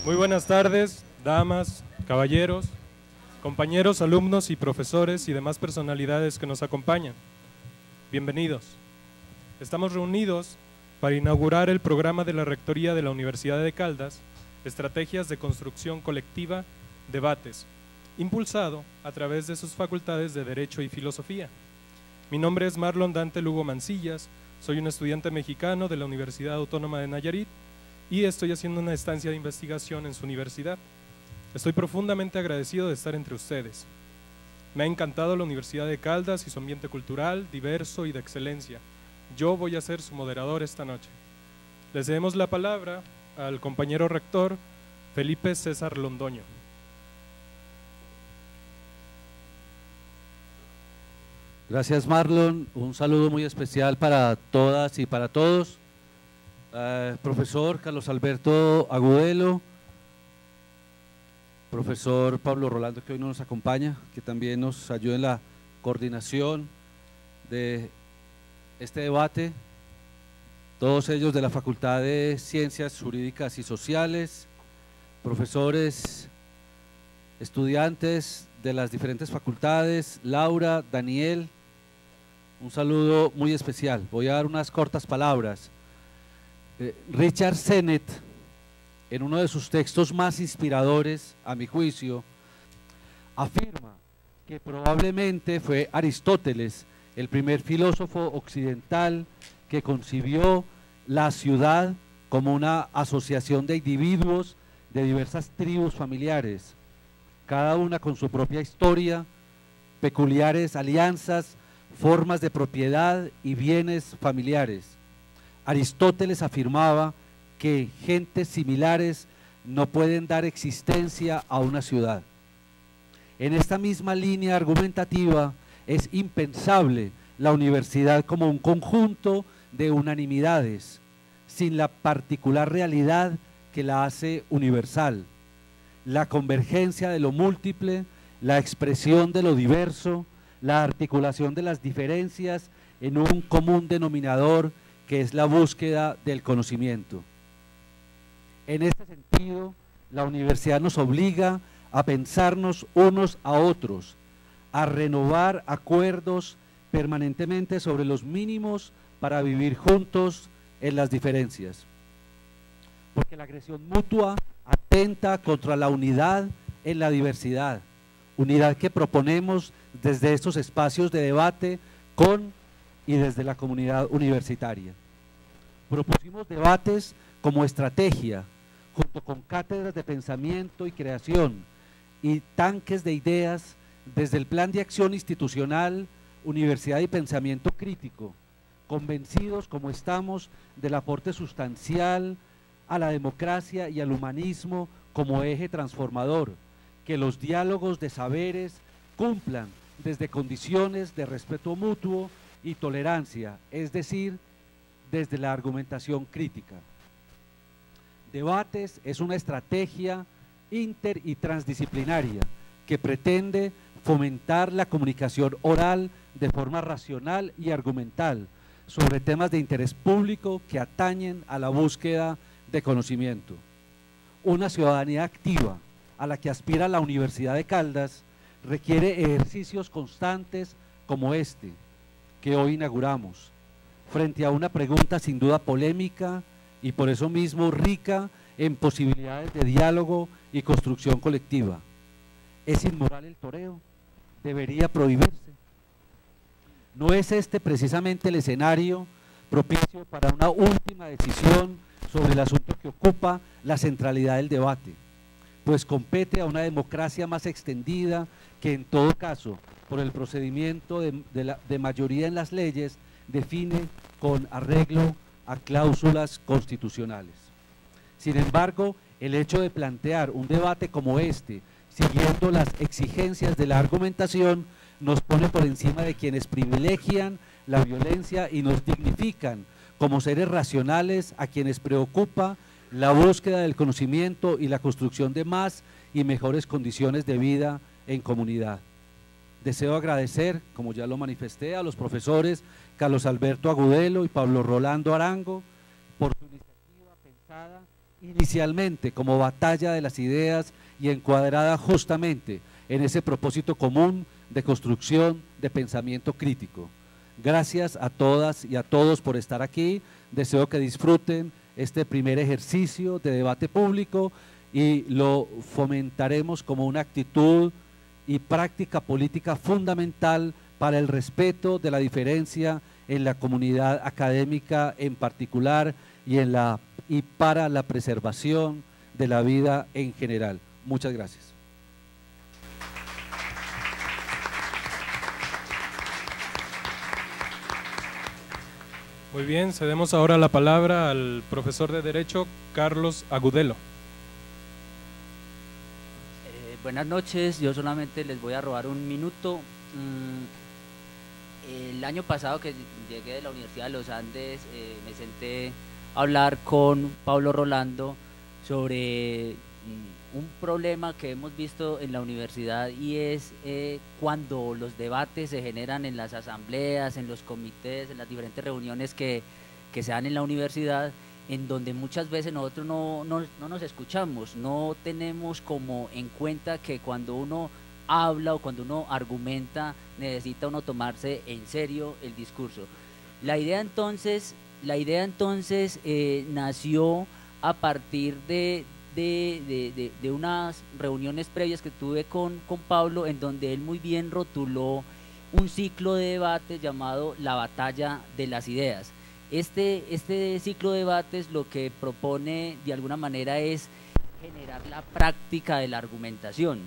Muy buenas tardes, damas, caballeros, compañeros, alumnos y profesores y demás personalidades que nos acompañan. Bienvenidos. Estamos reunidos para inaugurar el programa de la Rectoría de la Universidad de Caldas, Estrategias de Construcción Colectiva, Debates, impulsado a través de sus facultades de Derecho y Filosofía. Mi nombre es Marlon Dante Lugo Mancillas, soy un estudiante mexicano de la Universidad Autónoma de Nayarit y estoy haciendo una estancia de investigación en su universidad. Estoy profundamente agradecido de estar entre ustedes. Me ha encantado la Universidad de Caldas y su ambiente cultural, diverso y de excelencia. Yo voy a ser su moderador esta noche. Les cedemos la palabra al compañero rector Felipe César Londoño. Gracias, Marlon. Un saludo muy especial para todas y para todos. Profesor Carlos Alberto Agudelo, profesor Pablo Rolando, que hoy no nos acompaña, que también nos ayuda en la coordinación de este debate, todos ellos de la Facultad de Ciencias Jurídicas y Sociales, profesores, estudiantes de las diferentes facultades, Laura, Daniel, un saludo muy especial. Voy a dar unas cortas palabras. Richard Sennett, en uno de sus textos más inspiradores, a mi juicio, afirma que probablemente fue Aristóteles el primer filósofo occidental que concibió la ciudad como una asociación de individuos de diversas tribus familiares, cada una con su propia historia, peculiares alianzas, formas de propiedad y bienes familiares. Aristóteles afirmaba que gentes similares no pueden dar existencia a una ciudad. En esta misma línea argumentativa es impensable la universidad como un conjunto de unanimidades, sin la particular realidad que la hace universal, la convergencia de lo múltiple, la expresión de lo diverso, la articulación de las diferencias en un común denominador que es la búsqueda del conocimiento. En este sentido, la universidad nos obliga a pensarnos unos a otros, a renovar acuerdos permanentemente sobre los mínimos para vivir juntos en las diferencias. Porque la agresión mutua atenta contra la unidad en la diversidad, unidad que proponemos desde estos espacios de debate con y desde la comunidad universitaria. Propusimos debates como estrategia, junto con cátedras de pensamiento y creación y tanques de ideas desde el plan de acción institucional, universidad y pensamiento crítico, convencidos como estamos del aporte sustancial a la democracia y al humanismo como eje transformador, que los diálogos de saberes cumplan desde condiciones de respeto mutuo y tolerancia, es decir, desde la argumentación crítica. Debates es una estrategia inter y transdisciplinaria que pretende fomentar la comunicación oral de forma racional y argumental sobre temas de interés público que atañen a la búsqueda de conocimiento. Una ciudadanía activa a la que aspira la Universidad de Caldas requiere ejercicios constantes como este que hoy inauguramos, frente a una pregunta sin duda polémica y por eso mismo rica en posibilidades de diálogo y construcción colectiva. ¿Es inmoral el toreo? ¿Debería prohibirse? ¿No es este precisamente el escenario propicio para una última decisión sobre el asunto que ocupa la centralidad del debate? Pues compete a una democracia más extendida que en todo caso, por el procedimiento de mayoría en las leyes, define con arreglo a cláusulas constitucionales. Sin embargo, el hecho de plantear un debate como este, siguiendo las exigencias de la argumentación, nos pone por encima de quienes privilegian la violencia y nos dignifican como seres racionales a quienes preocupa la búsqueda del conocimiento y la construcción de más y mejores condiciones de vida en comunidad. Deseo agradecer, como ya lo manifesté, a los profesores Carlos Alberto Agudelo y Pablo Rolando Arango por su iniciativa pensada inicialmente como batalla de las ideas y encuadrada justamente en ese propósito común de construcción de pensamiento crítico. Gracias a todas y a todos por estar aquí. Deseo que disfruten este primer ejercicio de debate público y lo fomentaremos como una actitud y práctica política fundamental para el respeto de la diferencia en la comunidad académica en particular y para la preservación de la vida en general. Muchas gracias. Muy bien, cedemos ahora la palabra al profesor de Derecho, Carlos Agudelo. Buenas noches, yo solamente les voy a robar un minuto. El año pasado que llegué de la Universidad de los Andes, me senté a hablar con Pablo Rolando sobre un problema que hemos visto en la universidad, y es cuando los debates se generan en las asambleas, en los comités, en las diferentes reuniones que se dan en la universidad, en donde muchas veces nosotros no nos escuchamos, no tenemos como en cuenta que cuando uno habla o cuando uno argumenta necesita uno tomarse en serio el discurso. La idea entonces nació a partir de unas reuniones previas que tuve con Pablo, en donde él muy bien rotuló un ciclo de debates llamado La Batalla de las Ideas. Este ciclo de debates lo que propone de alguna manera es generar la práctica de la argumentación,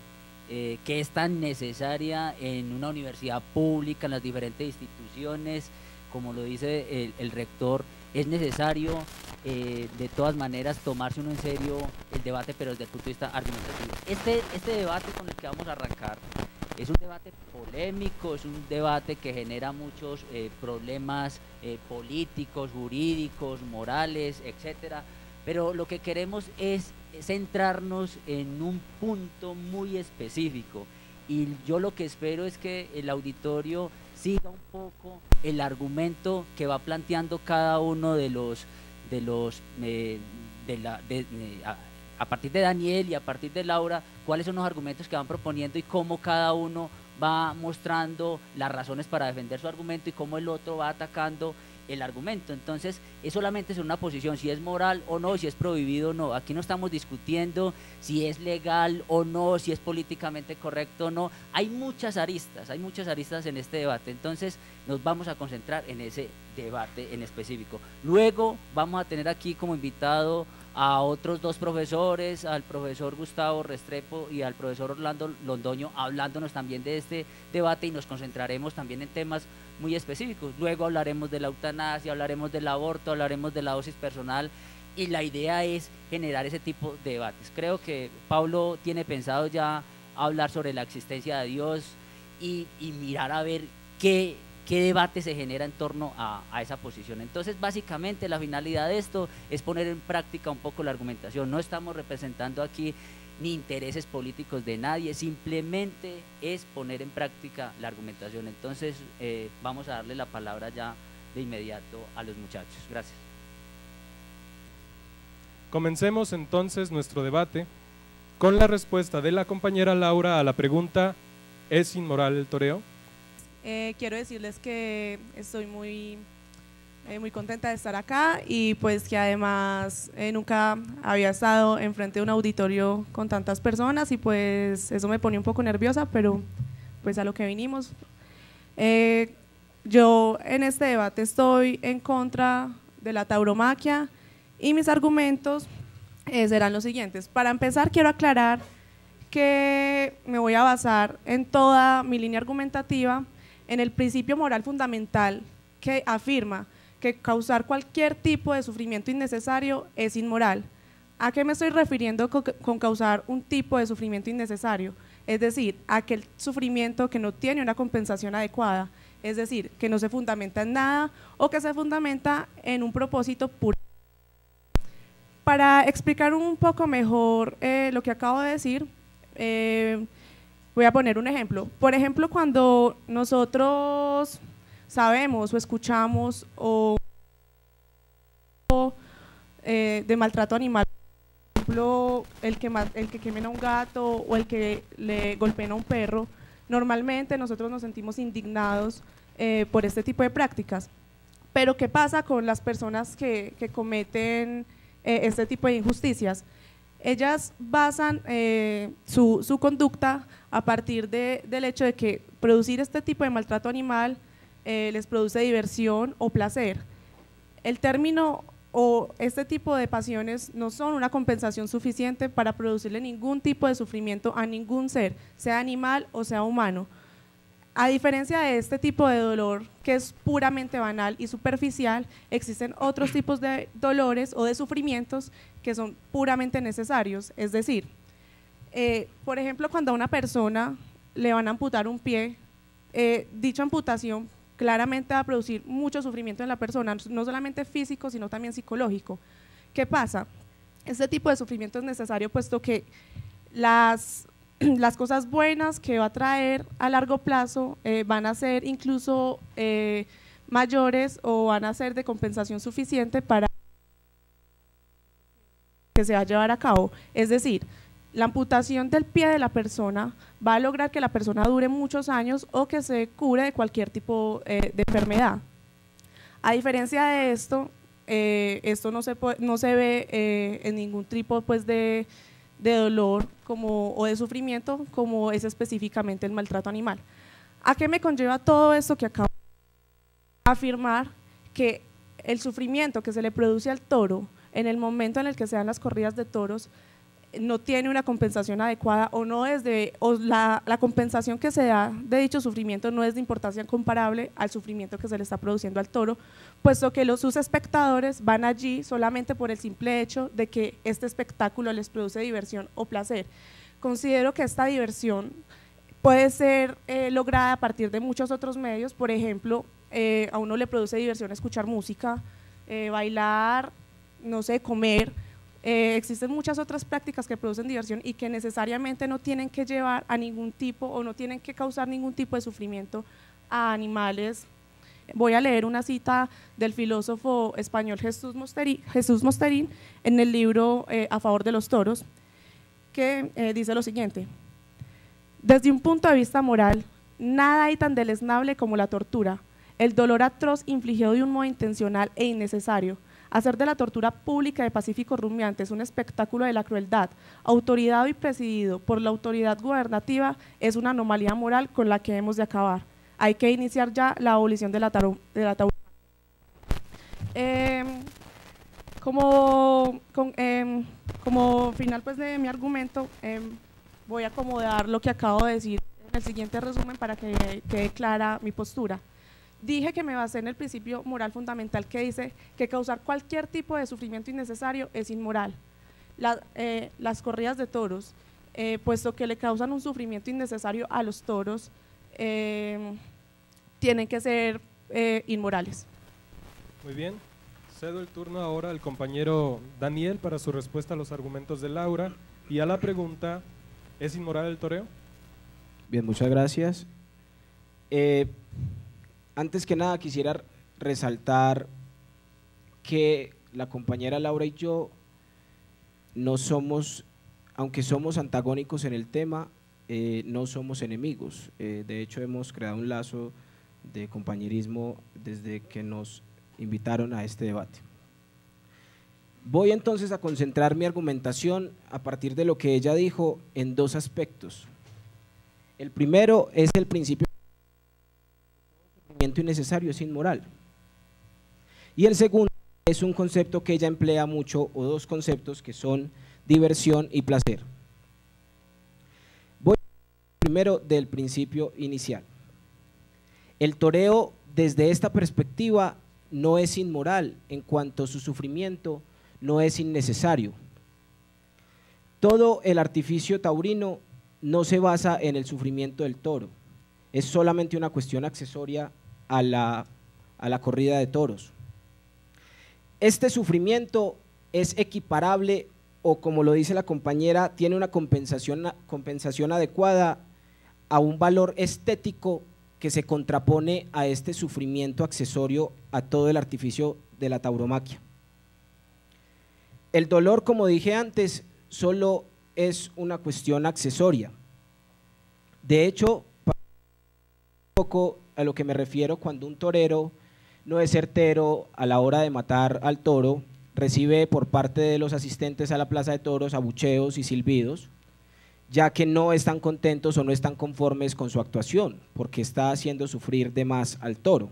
que es tan necesaria en una universidad pública, en las diferentes instituciones. Como lo dice el rector, es necesario de todas maneras tomarse uno en serio el debate, pero desde el punto de vista argumentativo. Este debate con el que vamos a arrancar es un debate polémico, es un debate que genera muchos problemas políticos, jurídicos, morales, etcétera, pero lo que queremos es centrarnos en un punto muy específico, y yo lo que espero es que el auditorio siga un poco el argumento que va planteando cada uno a partir de Daniel y a partir de Laura, cuáles son los argumentos que van proponiendo y cómo cada uno va mostrando las razones para defender su argumento y cómo el otro va atacando el argumento. Entonces es solamente sobre una posición, si es moral o no, si es prohibido o no. Aquí no estamos discutiendo si es legal o no, si es políticamente correcto o no. Hay muchas aristas en este debate, entonces nos vamos a concentrar en ese debate en específico. Luego vamos a tener aquí como invitado a otros dos profesores, al profesor Gustavo Restrepo y al profesor Orlando Londoño, hablándonos también de este debate, y nos concentraremos también en temas muy específicos. Luego hablaremos de la eutanasia, hablaremos del aborto, hablaremos de la dosis personal, y la idea es generar ese tipo de debates. Creo que Pablo tiene pensado ya hablar sobre la existencia de Dios y mirar a ver qué debate se genera en torno a esa posición. Entonces básicamente la finalidad de esto es poner en práctica un poco la argumentación. No estamos representando aquí ni intereses políticos de nadie, simplemente es poner en práctica la argumentación. Entonces vamos a darle la palabra ya de inmediato a los muchachos. Gracias. Comencemos entonces nuestro debate con la respuesta de la compañera Laura a la pregunta: ¿es inmoral el toreo? Quiero decirles que estoy muy contenta de estar acá, y pues que además nunca había estado enfrente de un auditorio con tantas personas, y pues eso me pone un poco nerviosa, pero pues a lo que vinimos. Yo en este debate estoy en contra de la tauromaquia, y mis argumentos serán los siguientes. Para empezar, quiero aclarar que me voy a basar en toda mi línea argumentativa en el principio moral fundamental que afirma que causar cualquier tipo de sufrimiento innecesario es inmoral. ¿A qué me estoy refiriendo con causar un tipo de sufrimiento innecesario? Es decir, aquel sufrimiento que no tiene una compensación adecuada, es decir, que no se fundamenta en nada o que se fundamenta en un propósito puro. Para explicar un poco mejor lo que acabo de decir, voy a poner un ejemplo. Por ejemplo, cuando nosotros sabemos o escuchamos de maltrato animal ejemplo, el que quemen a un gato o el que le golpeen a un perro, normalmente nosotros nos sentimos indignados por este tipo de prácticas. Pero ¿qué pasa con las personas que cometen este tipo de injusticias? Ellas basan su conducta a partir del hecho de que producir este tipo de maltrato animal les produce diversión o placer. El término o este tipo de pasiones no son una compensación suficiente para producirle ningún tipo de sufrimiento a ningún ser, sea animal o sea humano. A diferencia de este tipo de dolor, que es puramente banal y superficial, existen otros tipos de dolores o de sufrimientos que son puramente necesarios. Es decir, por ejemplo, cuando a una persona le van a amputar un pie, dicha amputación claramente va a producir mucho sufrimiento en la persona, no solamente físico, sino también psicológico. ¿Qué pasa? Este tipo de sufrimiento es necesario puesto que las cosas buenas que va a traer a largo plazo van a ser incluso mayores o van a ser de compensación suficiente para que se va a llevar a cabo. Es decir, la amputación del pie de la persona va a lograr que la persona dure muchos años o que se cure de cualquier tipo de enfermedad. A diferencia de esto, esto no se ve en ningún tipo pues, de dolor o de sufrimiento como es específicamente el maltrato animal. ¿A qué me conlleva todo esto que acabo de afirmar? Que el sufrimiento que se le produce al toro en el momento en el que se dan las corridas de toros no tiene una compensación adecuada la compensación que se da de dicho sufrimiento no es de importancia comparable al sufrimiento que se le está produciendo al toro, puesto que sus espectadores van allí solamente por el simple hecho de que este espectáculo les produce diversión o placer. Considero que esta diversión puede ser lograda a partir de muchos otros medios, por ejemplo, a uno le produce diversión escuchar música, bailar, no sé, comer. Existen muchas otras prácticas que producen diversión y que necesariamente no tienen que llevar a ningún tipo o no tienen que causar ningún tipo de sufrimiento a animales. Voy a leer una cita del filósofo español Jesús Mosterín en el libro A favor de los toros, que dice lo siguiente: desde un punto de vista moral, nada hay tan deleznable como la tortura, el dolor atroz infligido de un modo intencional e innecesario. Hacer de la tortura pública de pacíficos rumiantes un espectáculo de la crueldad, autoridad y presidido por la autoridad gubernativa, es una anomalía moral con la que hemos de acabar. Hay que iniciar ya la abolición de la tauromaquia. Como final pues, de mi argumento, voy a acomodar lo que acabo de decir en el siguiente resumen para que quede clara mi postura. Dije que me basé en el principio moral fundamental que dice que causar cualquier tipo de sufrimiento innecesario es inmoral. Las corridas de toros, puesto que le causan un sufrimiento innecesario a los toros, tienen que ser inmorales. Muy bien, cedo el turno ahora al compañero Daniel para su respuesta a los argumentos de Laura y a la pregunta: ¿es inmoral el toreo? Bien, muchas gracias. Antes que nada quisiera resaltar que la compañera Laura y yo no somos, aunque somos antagónicos en el tema, no somos enemigos. De hecho, hemos creado un lazo de compañerismo desde que nos invitaron a este debate. Voy entonces a concentrar mi argumentación a partir de lo que ella dijo en dos aspectos. El primero es el principio innecesario, es inmoral. Y el segundo es un concepto que ella emplea mucho, o dos conceptos que son diversión y placer. Voy primero del principio inicial. El toreo desde esta perspectiva no es inmoral en cuanto su sufrimiento no es innecesario. Todo el artificio taurino no se basa en el sufrimiento del toro, es solamente una cuestión accesoria a la corrida de toros. Este sufrimiento es equiparable, o como lo dice la compañera, tiene una compensación adecuada a un valor estético que se contrapone a este sufrimiento accesorio a todo el artificio de la tauromaquia. El dolor, como dije antes, solo es una cuestión accesoria. De hecho, un poco a lo que me refiero cuando un torero no es certero a la hora de matar al toro, recibe por parte de los asistentes a la plaza de toros abucheos y silbidos, ya que no están contentos o no están conformes con su actuación, porque está haciendo sufrir de más al toro.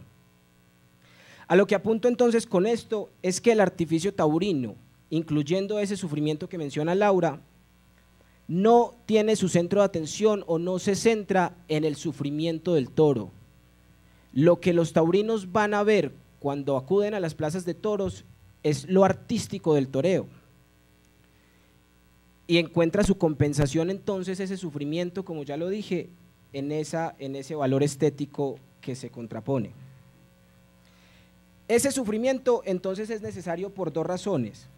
A lo que apunto entonces con esto es que el artificio taurino, incluyendo ese sufrimiento que menciona Laura, no tiene su centro de atención o no se centra en el sufrimiento del toro. Lo que los taurinos van a ver cuando acuden a las plazas de toros es lo artístico del toreo. Y encuentra su compensación entonces ese sufrimiento, como ya lo dije, en ese valor estético que se contrapone. Ese sufrimiento entonces es necesario por dos razones.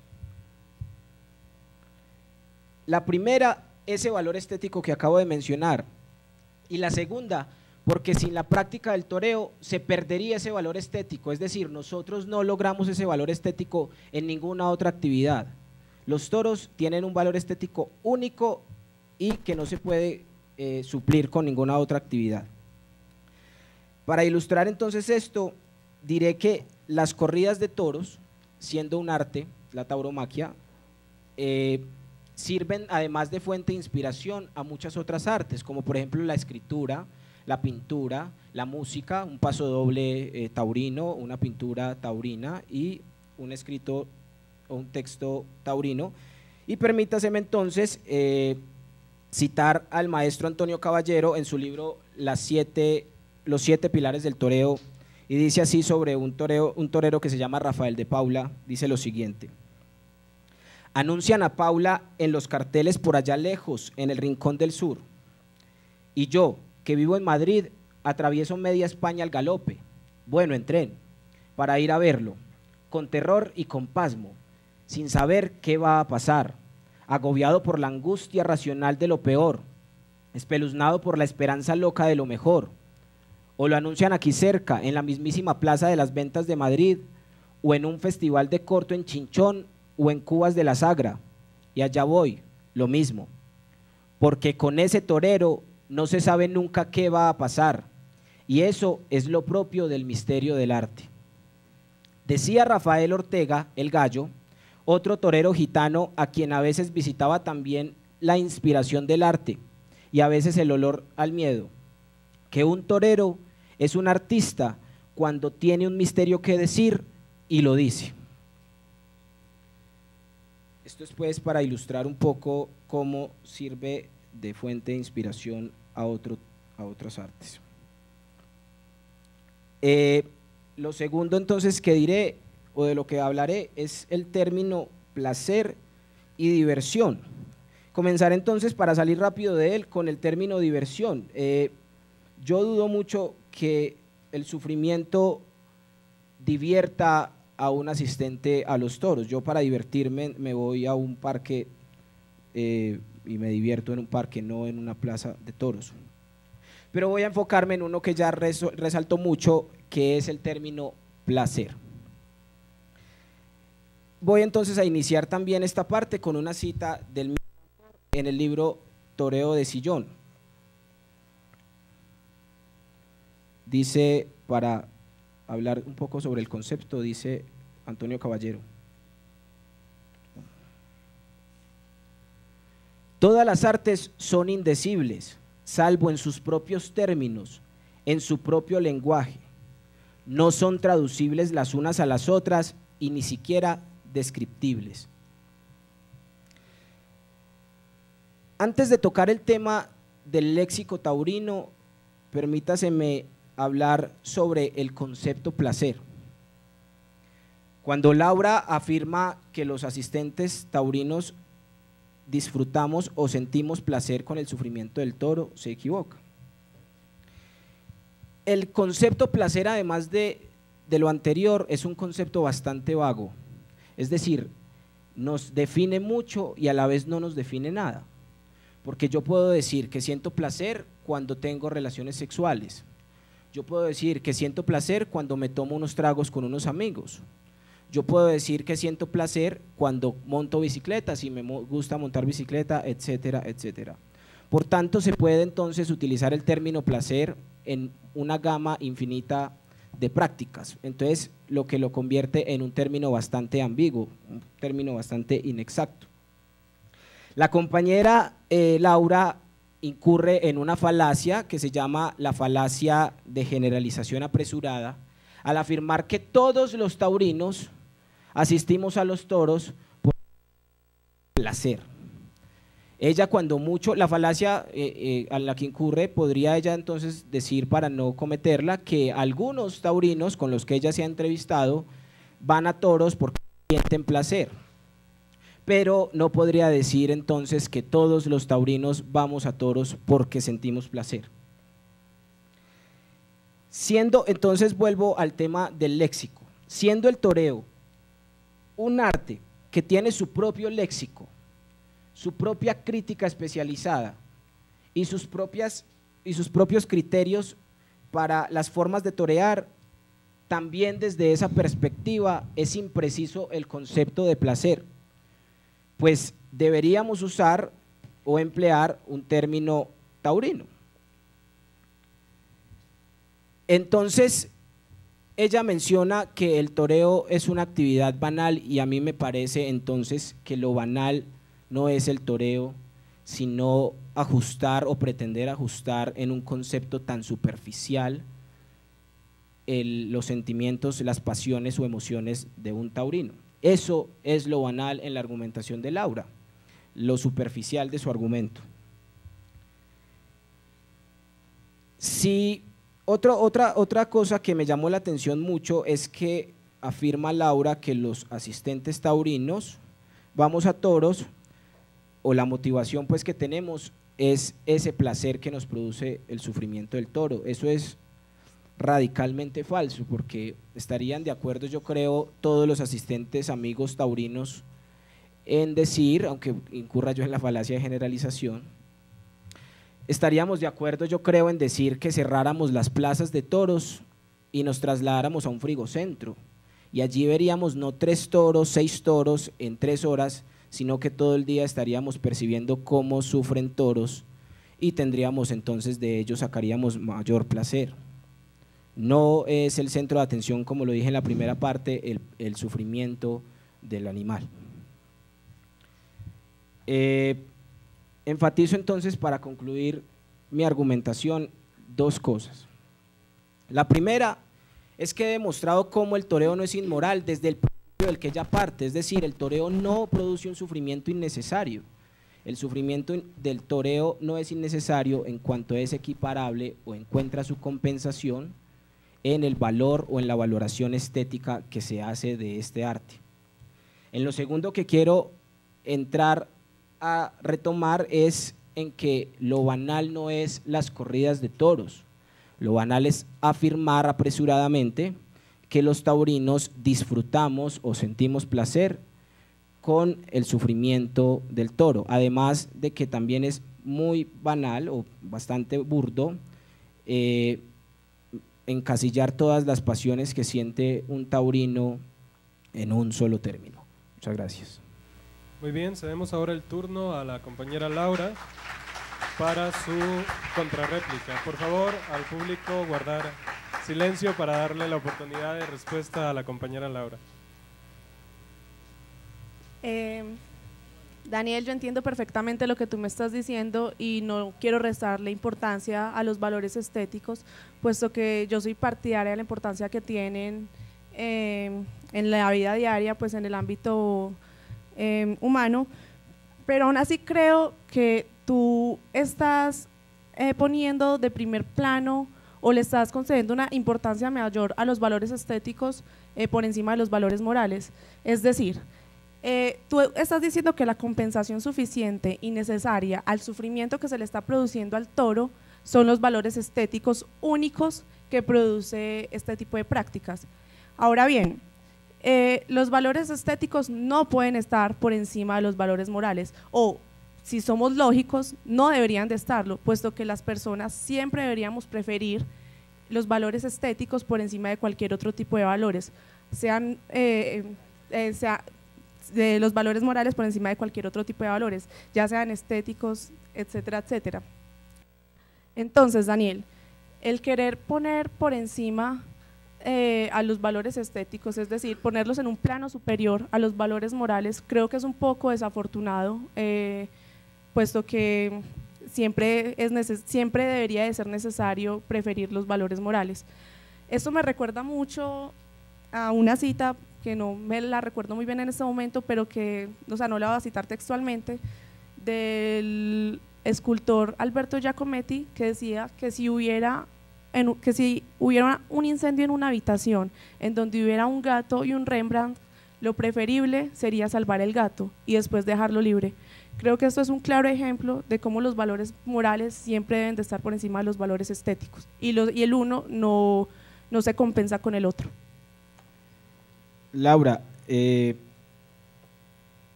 La primera, ese valor estético que acabo de mencionar, y la segunda, porque sin la práctica del toreo se perdería ese valor estético, es decir, nosotros no logramos ese valor estético en ninguna otra actividad. Los toros tienen un valor estético único y que no se puede suplir con ninguna otra actividad. Para ilustrar entonces esto, diré que las corridas de toros, siendo un arte, la tauromaquia, sirven además de fuente de inspiración a muchas otras artes, como por ejemplo la escritura, la pintura, la música, un paso doble taurino, una pintura taurina y un escrito o un texto taurino. Y permítaseme entonces citar al maestro Antonio Caballero en su libro Los siete pilares del toreo, y dice así sobre un torero que se llama Rafael de Paula, dice lo siguiente: anuncian a Paula en los carteles por allá lejos, en el rincón del sur, y yo, que vivo en Madrid, atravieso media España al galope, bueno, en tren, para ir a verlo, con terror y con pasmo, sin saber qué va a pasar, agobiado por la angustia racional de lo peor, espeluznado por la esperanza loca de lo mejor. O lo anuncian aquí cerca, en la mismísima Plaza de las Ventas de Madrid, o en un festival de corto en Chinchón, o en Cubas de la Sagra, y allá voy, lo mismo, porque con ese torero no se sabe nunca qué va a pasar, y eso es lo propio del misterio del arte. Decía Rafael Ortega, el Gallo, otro torero gitano a quien a veces visitaba también la inspiración del arte y a veces el olor al miedo, que un torero es un artista cuando tiene un misterio que decir y lo dice. Esto es pues para ilustrar un poco cómo sirve de fuente de inspiración a otras artes. Lo segundo entonces que diré o de lo que hablaré es el término placer y diversión. Comenzaré entonces, para salir rápido de él, con el término diversión. Yo dudo mucho que el sufrimiento divierta a un asistente a los toros. Yo, para divertirme, me voy a un parque y me divierto en un parque, no en una plaza de toros. Pero voy a enfocarme en uno que ya resaltó mucho, que es el término placer. Voy entonces a iniciar también esta parte con una cita del mismo autor en el libro Toreo de Sillón. Dice, para hablar un poco sobre el concepto, dice Antonio Caballero: todas las artes son indecibles, salvo en sus propios términos, en su propio lenguaje. No son traducibles las unas a las otras y ni siquiera descriptibles. Antes de tocar el tema del léxico taurino, permítaseme hablar sobre el concepto placer. Cuando Laura afirma que los asistentes taurinos disfrutamos o sentimos placer con el sufrimiento del toro, se equivoca. El concepto placer, además de lo anterior, es un concepto bastante vago. Es decir, nos define mucho y a la vez no nos define nada. Porque yo puedo decir que siento placer cuando tengo relaciones sexuales. Yo puedo decir que siento placer cuando me tomo unos tragos con unos amigos. Yo puedo decir que siento placer cuando monto bicicleta, si me gusta montar bicicleta, etcétera, etcétera. Por tanto, se puede entonces utilizar el término placer en una gama infinita de prácticas. Entonces, lo que lo convierte en un término bastante ambiguo, un término bastante inexacto. La compañera Laura incurre en una falacia que se llama la falacia de generalización apresurada, al afirmar que todos los taurinos asistimos a los toros por placer. Ella cuando mucho, la falacia a la que incurre, podría ella entonces decir, para no cometerla, que algunos taurinos con los que ella se ha entrevistado van a toros porque sienten placer, pero no podría decir entonces que todos los taurinos vamos a toros porque sentimos placer. Siendo, entonces vuelvo al tema del léxico, siendo el toreo un arte que tiene su propio léxico, su propia crítica especializada y sus propios criterios para las formas de torear, también desde esa perspectiva es impreciso el concepto de placer, pues deberíamos usar o emplear un término taurino. Entonces, ella menciona que el toreo es una actividad banal y a mí me parece entonces que lo banal no es el toreo, sino ajustar o pretender ajustar en un concepto tan superficial los sentimientos, las pasiones o emociones de un taurino. Eso es lo banal en la argumentación de Laura, lo superficial de su argumento. Otra cosa que me llamó la atención mucho es que afirma Laura que los asistentes taurinos vamos a toros, o la motivación pues que tenemos es ese placer que nos produce el sufrimiento del toro. Eso es radicalmente falso, porque estarían de acuerdo, yo creo, todos los asistentes amigos taurinos en decir, aunque incurra yo en la falacia de generalización, estaríamos de acuerdo, yo creo, en decir que cerráramos las plazas de toros y nos trasladáramos a un frigocentro, y allí veríamos no 3 toros, 6 toros en 3 horas, sino que todo el día estaríamos percibiendo cómo sufren toros y tendríamos entonces de ellos, sacaríamos mayor placer. No es el centro de atención, como lo dije en la primera parte, el sufrimiento del animal. Enfatizo entonces, para concluir mi argumentación, 2 cosas. La primera es que he demostrado cómo el toreo no es inmoral desde el principio del que ella parte, es decir, el toreo no produce un sufrimiento innecesario. El sufrimiento del toreo no es innecesario en cuanto es equiparable o encuentra su compensación en el valor o en la valoración estética que se hace de este arte. En lo segundo que quiero entrar a retomar es en que lo banal no es las corridas de toros, lo banal es afirmar apresuradamente que los taurinos disfrutamos o sentimos placer con el sufrimiento del toro, además de que también es muy banal o bastante burdo encasillar todas las pasiones que siente un taurino en un solo término. Muchas gracias. Muy bien, cedemos ahora el turno a la compañera Laura para su contrarréplica. Por favor, al público guardar silencio para darle la oportunidad de respuesta a la compañera Laura. Daniel, yo entiendo perfectamente lo que tú me estás diciendo y no quiero restarle importancia a los valores estéticos, puesto que yo soy partidaria de la importancia que tienen en la vida diaria, pues en el ámbito humano, pero aún así creo que tú estás poniendo de primer plano o le estás concediendo una importancia mayor a los valores estéticos por encima de los valores morales. Es decir, tú estás diciendo que la compensación suficiente y necesaria al sufrimiento que se le está produciendo al toro son los valores estéticos únicos que produce este tipo de prácticas. Ahora bien, los valores estéticos no pueden estar por encima de los valores morales, o si somos lógicos, no deberían de estarlo, puesto que las personas siempre deberíamos preferir los valores estéticos por encima de cualquier otro tipo de valores. sean de los valores morales por encima de cualquier otro tipo de valores, ya sean estéticos, etcétera, etcétera. Entonces, Daniel, el querer poner por encima a los valores estéticos, es decir, ponerlos en un plano superior a los valores morales, creo que es un poco desafortunado, puesto que siempre debería de ser necesario preferir los valores morales. Esto me recuerda mucho a una cita que no me la recuerdo muy bien en este momento, pero que, o sea, no la voy a citar textualmente, del escultor Alberto Giacometti, que decía que si hubiera un incendio en una habitación en donde hubiera un gato y un Rembrandt, lo preferible sería salvar el gato y después dejarlo libre. Creo que esto es un claro ejemplo de cómo los valores morales siempre deben de estar por encima de los valores estéticos y el uno no se compensa con el otro. Laura,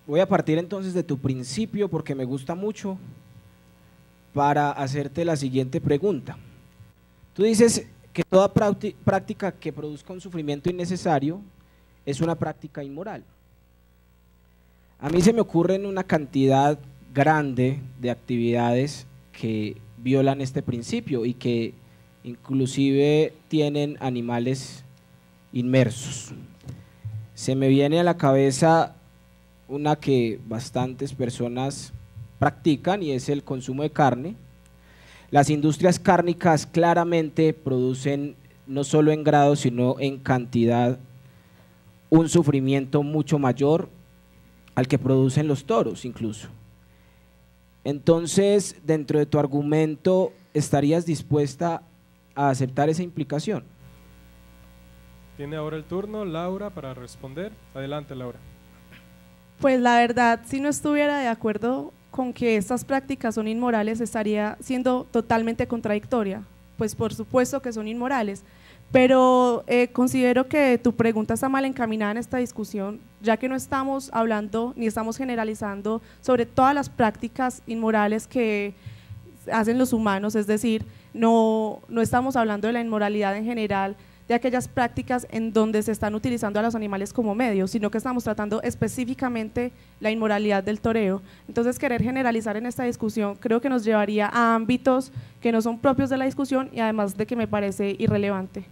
voy a partir entonces de tu principio porque me gusta mucho para hacerte la siguiente pregunta. Tú dices que toda práctica que produzca un sufrimiento innecesario es una práctica inmoral. A mí se me ocurren una cantidad grande de actividades que violan este principio y que inclusive tienen animales inmersos. Se me viene a la cabeza una que bastantes personas practican y es el consumo de carne. Las industrias cárnicas claramente producen no solo en grado sino en cantidad un sufrimiento mucho mayor al que producen los toros incluso. Entonces, dentro de tu argumento, ¿estarías dispuesta a aceptar esa implicación? Tiene ahora el turno Laura para responder. Adelante, Laura. Pues la verdad, si no estuviera de acuerdo con que estas prácticas son inmorales, estaría siendo totalmente contradictoria, pues por supuesto que son inmorales, pero considero que tu pregunta está mal encaminada en esta discusión, ya que no estamos hablando ni estamos generalizando sobre todas las prácticas inmorales que hacen los humanos, es decir, no estamos hablando de la inmoralidad en general, de aquellas prácticas en donde se están utilizando a los animales como medios, sino que estamos tratando específicamente la inmoralidad del toreo. Entonces, querer generalizar en esta discusión creo que nos llevaría a ámbitos que no son propios de la discusión y además de que me parece irrelevante.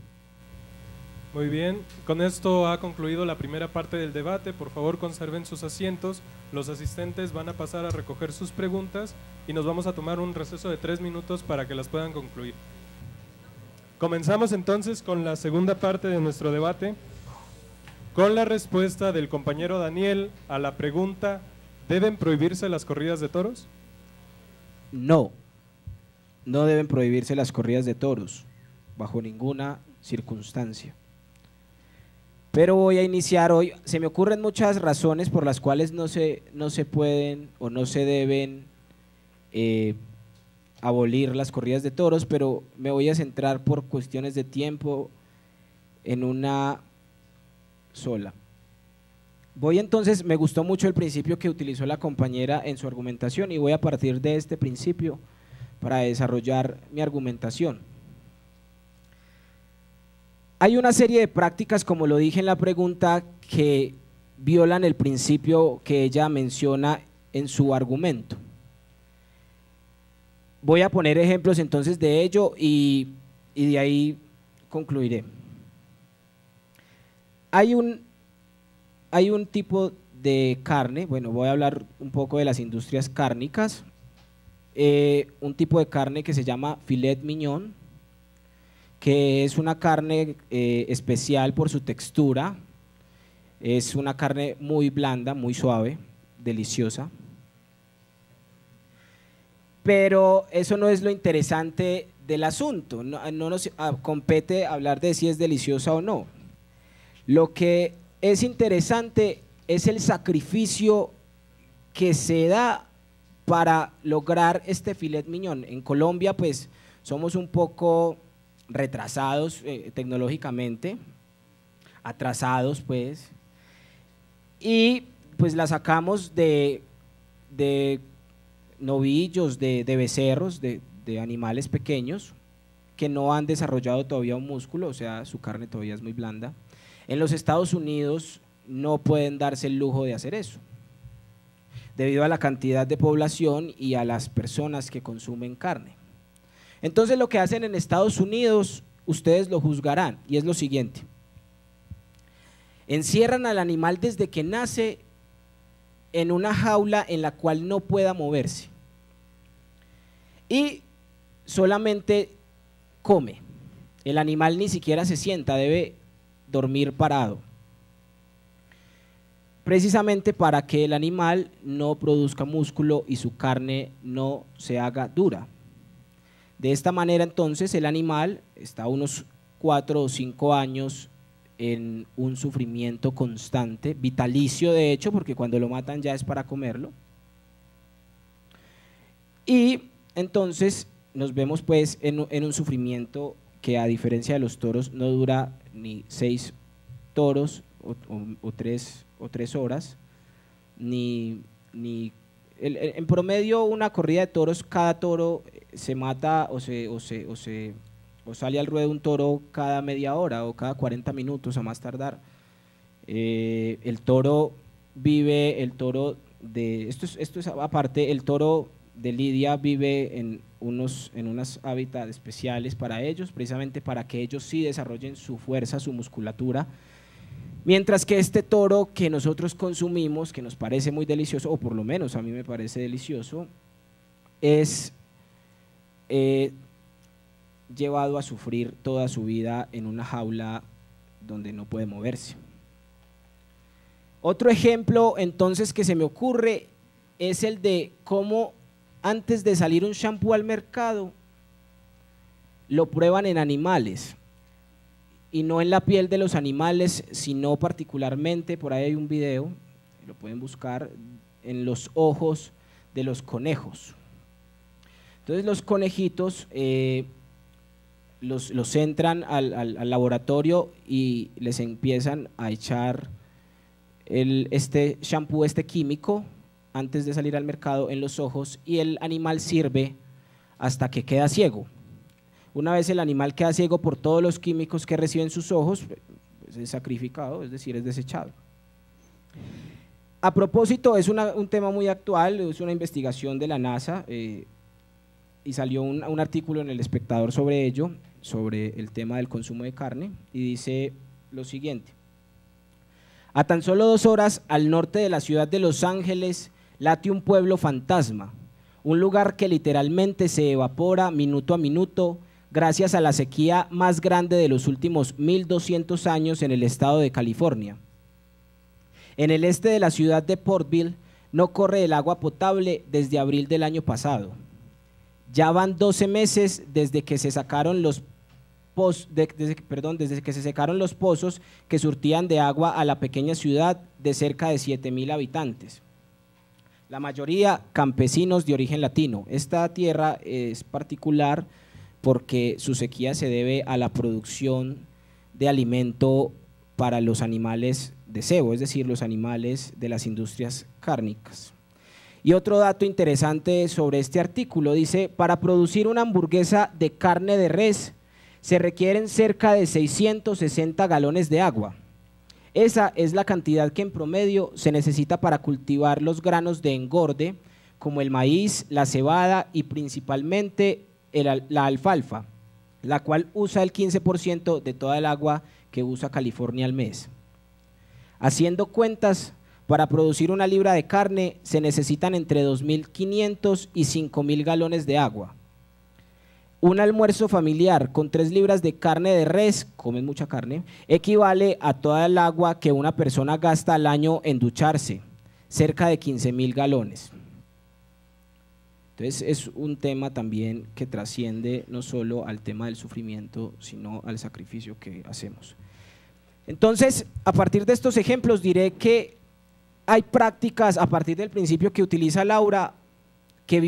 Muy bien, con esto ha concluido la primera parte del debate. Por favor, conserven sus asientos. Los asistentes van a pasar a recoger sus preguntas y nos vamos a tomar un receso de 3 minutos para que las puedan concluir. Comenzamos entonces con la segunda parte de nuestro debate, con la respuesta del compañero Daniel a la pregunta: ¿deben prohibirse las corridas de toros? No, no deben prohibirse las corridas de toros, bajo ninguna circunstancia. Pero voy a iniciar hoy, se me ocurren muchas razones por las cuales no se pueden o no se deben abolir las corridas de toros, pero me voy a centrar por cuestiones de tiempo en una sola. Entonces, me gustó mucho el principio que utilizó la compañera en su argumentación y voy a partir de este principio para desarrollar mi argumentación. Hay una serie de prácticas, como lo dije en la pregunta, que violan el principio que ella menciona en su argumento. Voy a poner ejemplos entonces de ello y de ahí concluiré. Hay un tipo de carne, bueno, voy a hablar un poco de las industrias cárnicas, un tipo de carne que se llama filet mignon, que es una carne especial por su textura, es una carne muy blanda, muy suave, deliciosa. Pero eso no es lo interesante del asunto, no nos compete hablar de si es deliciosa o no. Lo que es interesante es el sacrificio que se da para lograr este filet mignon. En Colombia pues somos un poco retrasados tecnológicamente, atrasados pues, y pues la sacamos de novillos, de becerros, de animales pequeños, que no han desarrollado todavía un músculo, o sea, su carne todavía es muy blanda. En los Estados Unidos no pueden darse el lujo de hacer eso, debido a la cantidad de población y a las personas que consumen carne. Entonces lo que hacen en Estados Unidos, ustedes lo juzgarán, y es lo siguiente: encierran al animal desde que nace en una jaula en la cual no pueda moverse y solamente come. El animal ni siquiera se sienta, debe dormir parado, precisamente para que el animal no produzca músculo y su carne no se haga dura. De esta manera entonces el animal está unos 4 o 5 años en un sufrimiento constante, vitalicio de hecho, porque cuando lo matan ya es para comerlo. Y entonces nos vemos pues en un sufrimiento que, a diferencia de los toros, no dura ni 6 toros o 3 horas, en promedio una corrida de toros, cada toro se mata o sale al ruedo un toro cada media hora o cada 40 minutos a más tardar. El toro esto es aparte, el toro de lidia vive en unos hábitats especiales para ellos, precisamente para que ellos sí desarrollen su fuerza, su musculatura, mientras que este toro que nosotros consumimos, que nos parece muy delicioso, o por lo menos a mí me parece delicioso, es llevado a sufrir toda su vida en una jaula donde no puede moverse. Otro ejemplo entonces que se me ocurre es el de cómo antes de salir un shampoo al mercado lo prueban en animales, y no en la piel de los animales, sino particularmente, por ahí hay un video, lo pueden buscar, en los ojos de los conejos. Entonces los conejitos los entran al laboratorio y les empiezan a echar este shampoo, este químico, antes de salir al mercado en los ojos, y el animal sirve hasta que queda ciego. Una vez el animal queda ciego por todos los químicos que reciben sus ojos, pues es sacrificado, es decir, es desechado. A propósito, es un tema muy actual, es una investigación de la NASA, y salió un artículo en El Espectador sobre ello, sobre el tema del consumo de carne, y dice lo siguiente: a tan solo 2 horas al norte de la ciudad de Los Ángeles late un pueblo fantasma, un lugar que literalmente se evapora minuto a minuto gracias a la sequía más grande de los últimos 1200 años en el estado de California. En el este de la ciudad de Portville no corre el agua potable desde abril del año pasado. Ya van 12 meses desde que se sacaron desde que se secaron los pozos que surtían de agua a la pequeña ciudad de cerca de 7,000 habitantes. La mayoría campesinos de origen latino. Esta tierra es particular porque su sequía se debe a la producción de alimento para los animales de cebo, es decir, los animales de las industrias cárnicas. Y otro dato interesante sobre este artículo, dice: para producir una hamburguesa de carne de res se requieren cerca de 660 galones de agua. Esa es la cantidad que en promedio se necesita para cultivar los granos de engorde, como el maíz, la cebada y principalmente la alfalfa, la cual usa el 15% de toda el agua que usa California al mes. Haciendo cuentas, para producir una libra de carne se necesitan entre 2.500 y 5.000 galones de agua. Un almuerzo familiar con 3 libras de carne de res, comen mucha carne, equivale a toda el agua que una persona gasta al año en ducharse, cerca de 15.000 galones. Entonces es un tema también que trasciende no solo al tema del sufrimiento, sino al sacrificio que hacemos. Entonces, a partir de estos ejemplos diré que hay prácticas a partir del principio que utiliza Laura que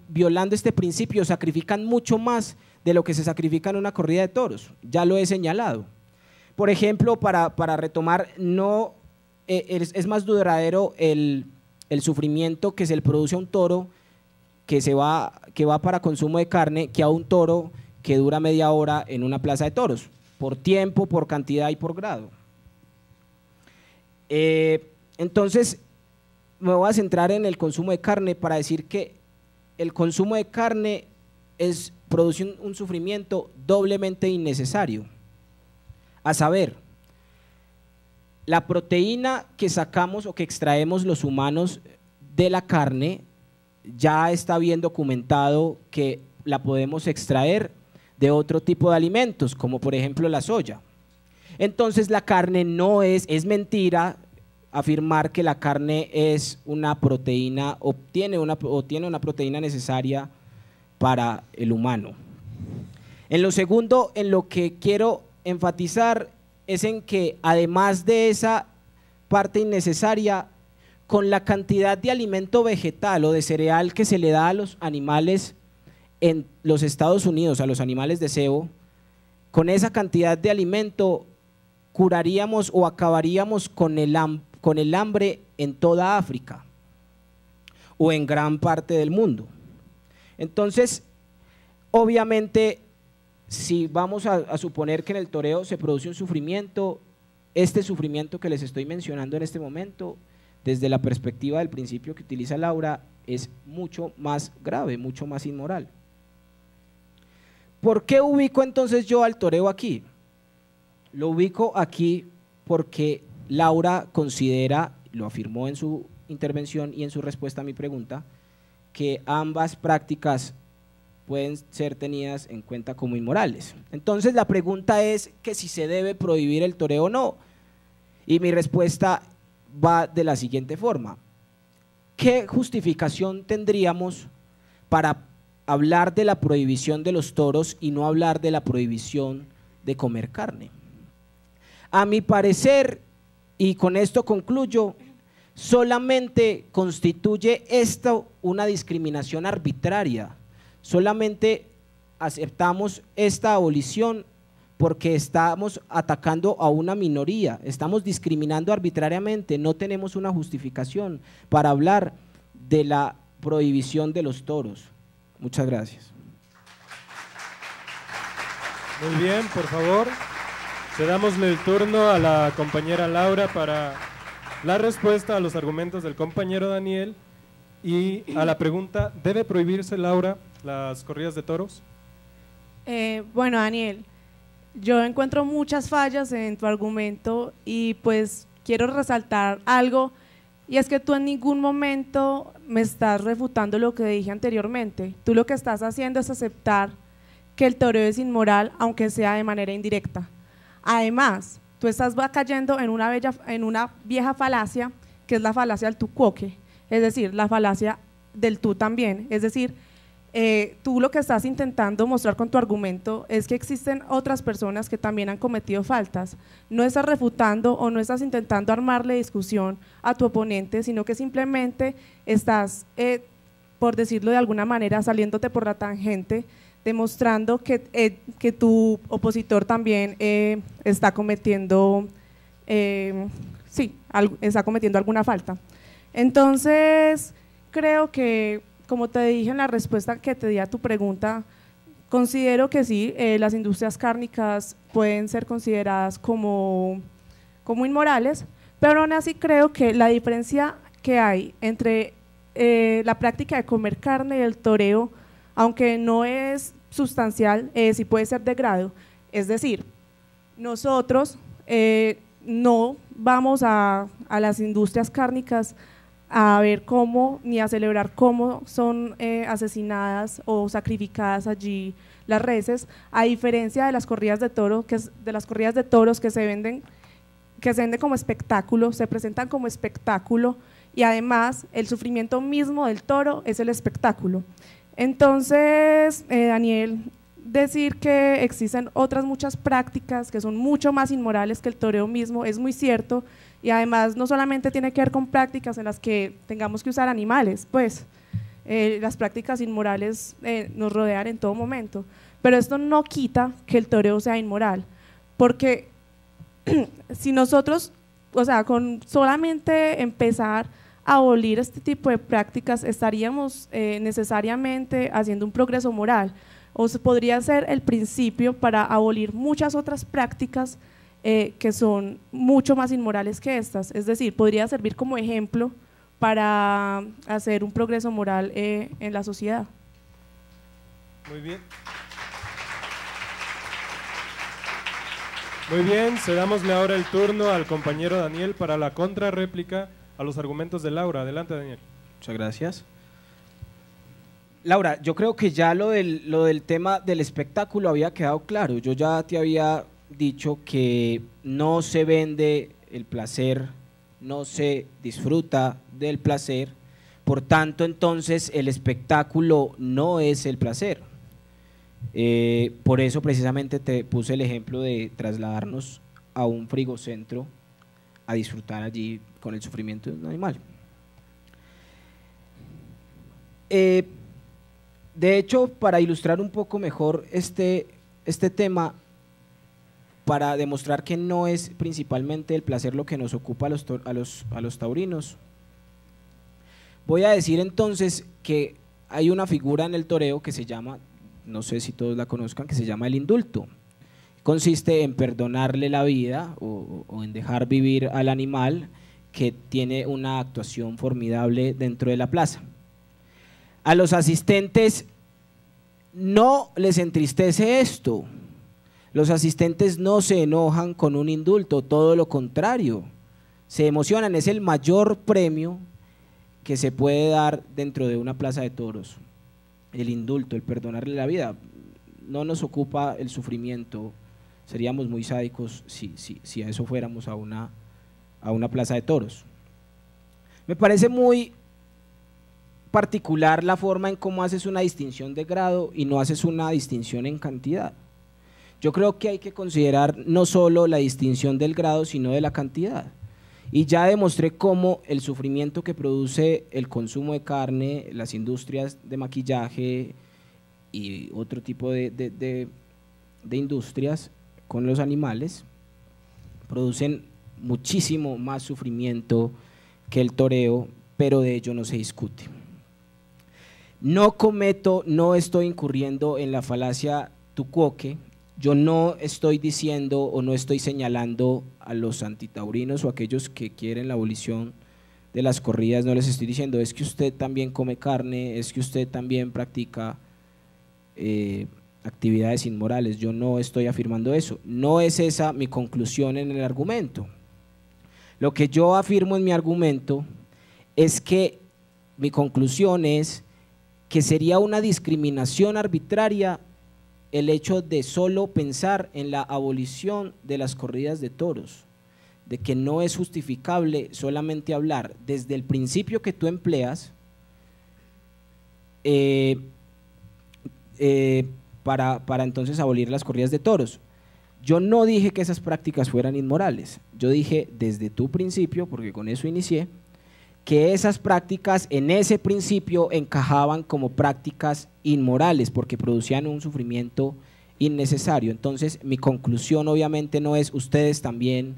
violando este principio sacrifican mucho más de lo que se sacrifica en una corrida de toros, ya lo he señalado. Por ejemplo, para retomar, es más duradero el sufrimiento que se le produce a un toro que va para consumo de carne que a un toro que dura media hora en una plaza de toros, por tiempo, por cantidad y por grado. Entonces, me voy a centrar en el consumo de carne para decir que el consumo de carne produce un sufrimiento doblemente innecesario. A saber, la proteína que sacamos o que extraemos los humanos de la carne ya está bien documentado que la podemos extraer de otro tipo de alimentos, como por ejemplo la soya. Entonces la carne no es mentira afirmar que la carne es una proteína o tiene una proteína necesaria para el humano. En lo segundo, en lo que quiero enfatizar es en que además de esa parte innecesaria, con la cantidad de alimento vegetal o de cereal que se le da a los animales en los Estados Unidos, a los animales de cebo, con esa cantidad de alimento curaríamos o acabaríamos con el hambre en toda África o en gran parte del mundo. Entonces, obviamente, si vamos a suponer que en el toreo se produce un sufrimiento, este sufrimiento que les estoy mencionando en este momento, desde la perspectiva del principio que utiliza Laura, es mucho más grave, mucho más inmoral. ¿Por qué ubico entonces yo al toreo aquí? Lo ubico aquí porque Laura considera, lo afirmó en su intervención y en su respuesta a mi pregunta, que ambas prácticas pueden ser tenidas en cuenta como inmorales. Entonces la pregunta es que si se debe prohibir el toreo o no, y mi respuesta va de la siguiente forma: ¿qué justificación tendríamos para hablar de la prohibición de los toros y no hablar de la prohibición de comer carne? A mi parecer, y con esto concluyo, solamente constituye esto una discriminación arbitraria. Solamente aceptamos esta abolición porque estamos atacando a una minoría, estamos discriminando arbitrariamente, no tenemos una justificación para hablar de la prohibición de los toros. Muchas gracias. Muy bien, por favor, cedamosle el turno a la compañera Laura para la respuesta a los argumentos del compañero Daniel y a la pregunta: ¿debe prohibirse, Laura, las corridas de toros? Bueno, Daniel, yo encuentro muchas fallas en tu argumento y pues quiero resaltar algo, y es que tú en ningún momento me estás refutando lo que dije anteriormente. Tú lo que estás haciendo es aceptar que el toreo es inmoral, aunque sea de manera indirecta. Además, tú estás cayendo en una vieja falacia, que es la falacia del tu quoque, es decir, la falacia del tú también. Es decir, tú lo que estás intentando mostrar con tu argumento es que existen otras personas que también han cometido faltas. No estás refutando o no estás intentando armarle discusión a tu oponente, sino que simplemente estás, por decirlo de alguna manera, saliéndote por la tangente, demostrando que tu opositor también está cometiendo alguna falta. Entonces, creo que, como te dije en la respuesta que te di a tu pregunta, considero que sí, las industrias cárnicas pueden ser consideradas como inmorales, pero aún así creo que la diferencia que hay entre la práctica de comer carne y el toreo, aunque no es sustancial, sí puede ser de grado. Es decir, nosotros no vamos a las industrias cárnicas a ver cómo, ni a celebrar cómo son asesinadas o sacrificadas allí las reses, a diferencia de las corridas de toros, que se venden como espectáculo, se presentan como espectáculo, y además el sufrimiento mismo del toro es el espectáculo. Entonces, Daniel, decir que existen otras muchas prácticas que son mucho más inmorales que el toreo mismo es muy cierto, y además no solamente tiene que ver con prácticas en las que tengamos que usar animales, pues las prácticas inmorales nos rodean en todo momento, pero esto no quita que el toreo sea inmoral, porque si nosotros, o sea, con solamente empezar a abolir este tipo de prácticas estaríamos necesariamente haciendo un progreso moral. podría ser el principio para abolir muchas otras prácticas que son mucho más inmorales que estas. Es decir, podría servir como ejemplo para hacer un progreso moral en la sociedad. Muy bien. Muy bien, cedámosle ahora el turno al compañero Daniel para la contrarréplica a los argumentos de Laura. Adelante, Daniel. Muchas gracias. Laura, yo creo que ya lo del tema del espectáculo había quedado claro. Yo ya te había dicho que no se vende el placer, no se disfruta del placer, por tanto entonces el espectáculo no es el placer. Por eso precisamente te puse el ejemplo de trasladarnos a un frigocentro a disfrutar allí con el sufrimiento de un animal. De hecho, para ilustrar un poco mejor este tema, para demostrar que no es principalmente el placer lo que nos ocupa a los taurinos, voy a decir entonces que hay una figura en el toreo que se llama, no sé si todos la conozcan, que se llama el indulto. Consiste en perdonarle la vida o en dejar vivir al animal que tiene una actuación formidable dentro de la plaza. A los asistentes no les entristece esto. Los asistentes no se enojan con un indulto, todo lo contrario, se emocionan. Es el mayor premio que se puede dar dentro de una plaza de toros, el indulto, el perdonarle la vida. No nos ocupa el sufrimiento, seríamos muy sádicos si a eso fuéramos a una plaza de toros. Me parece muy particular la forma en cómo haces una distinción de grado y no haces una distinción en cantidad. Yo creo que hay que considerar no solo la distinción del grado, sino de la cantidad. Y ya demostré cómo el sufrimiento que produce el consumo de carne, las industrias de maquillaje y otro tipo de industrias con los animales producen muchísimo más sufrimiento que el toreo, pero de ello no se discute. No estoy incurriendo en la falacia tucuoque. Yo no estoy diciendo o no estoy señalando a los antitaurinos o aquellos que quieren la abolición de las corridas, no les estoy diciendo es que usted también come carne, es que usted también practica actividades inmorales. Yo no estoy afirmando eso, no es esa mi conclusión en el argumento. Lo que yo afirmo en mi argumento es que mi conclusión es que sería una discriminación arbitraria el hecho de solo pensar en la abolición de las corridas de toros, de que no es justificable solamente hablar desde el principio que tú empleas para entonces abolir las corridas de toros. Yo no dije que esas prácticas fueran inmorales, yo dije desde tu principio, porque con eso inicié, que esas prácticas en ese principio encajaban como prácticas inmorales porque producían un sufrimiento innecesario. Entonces mi conclusión obviamente no es ustedes también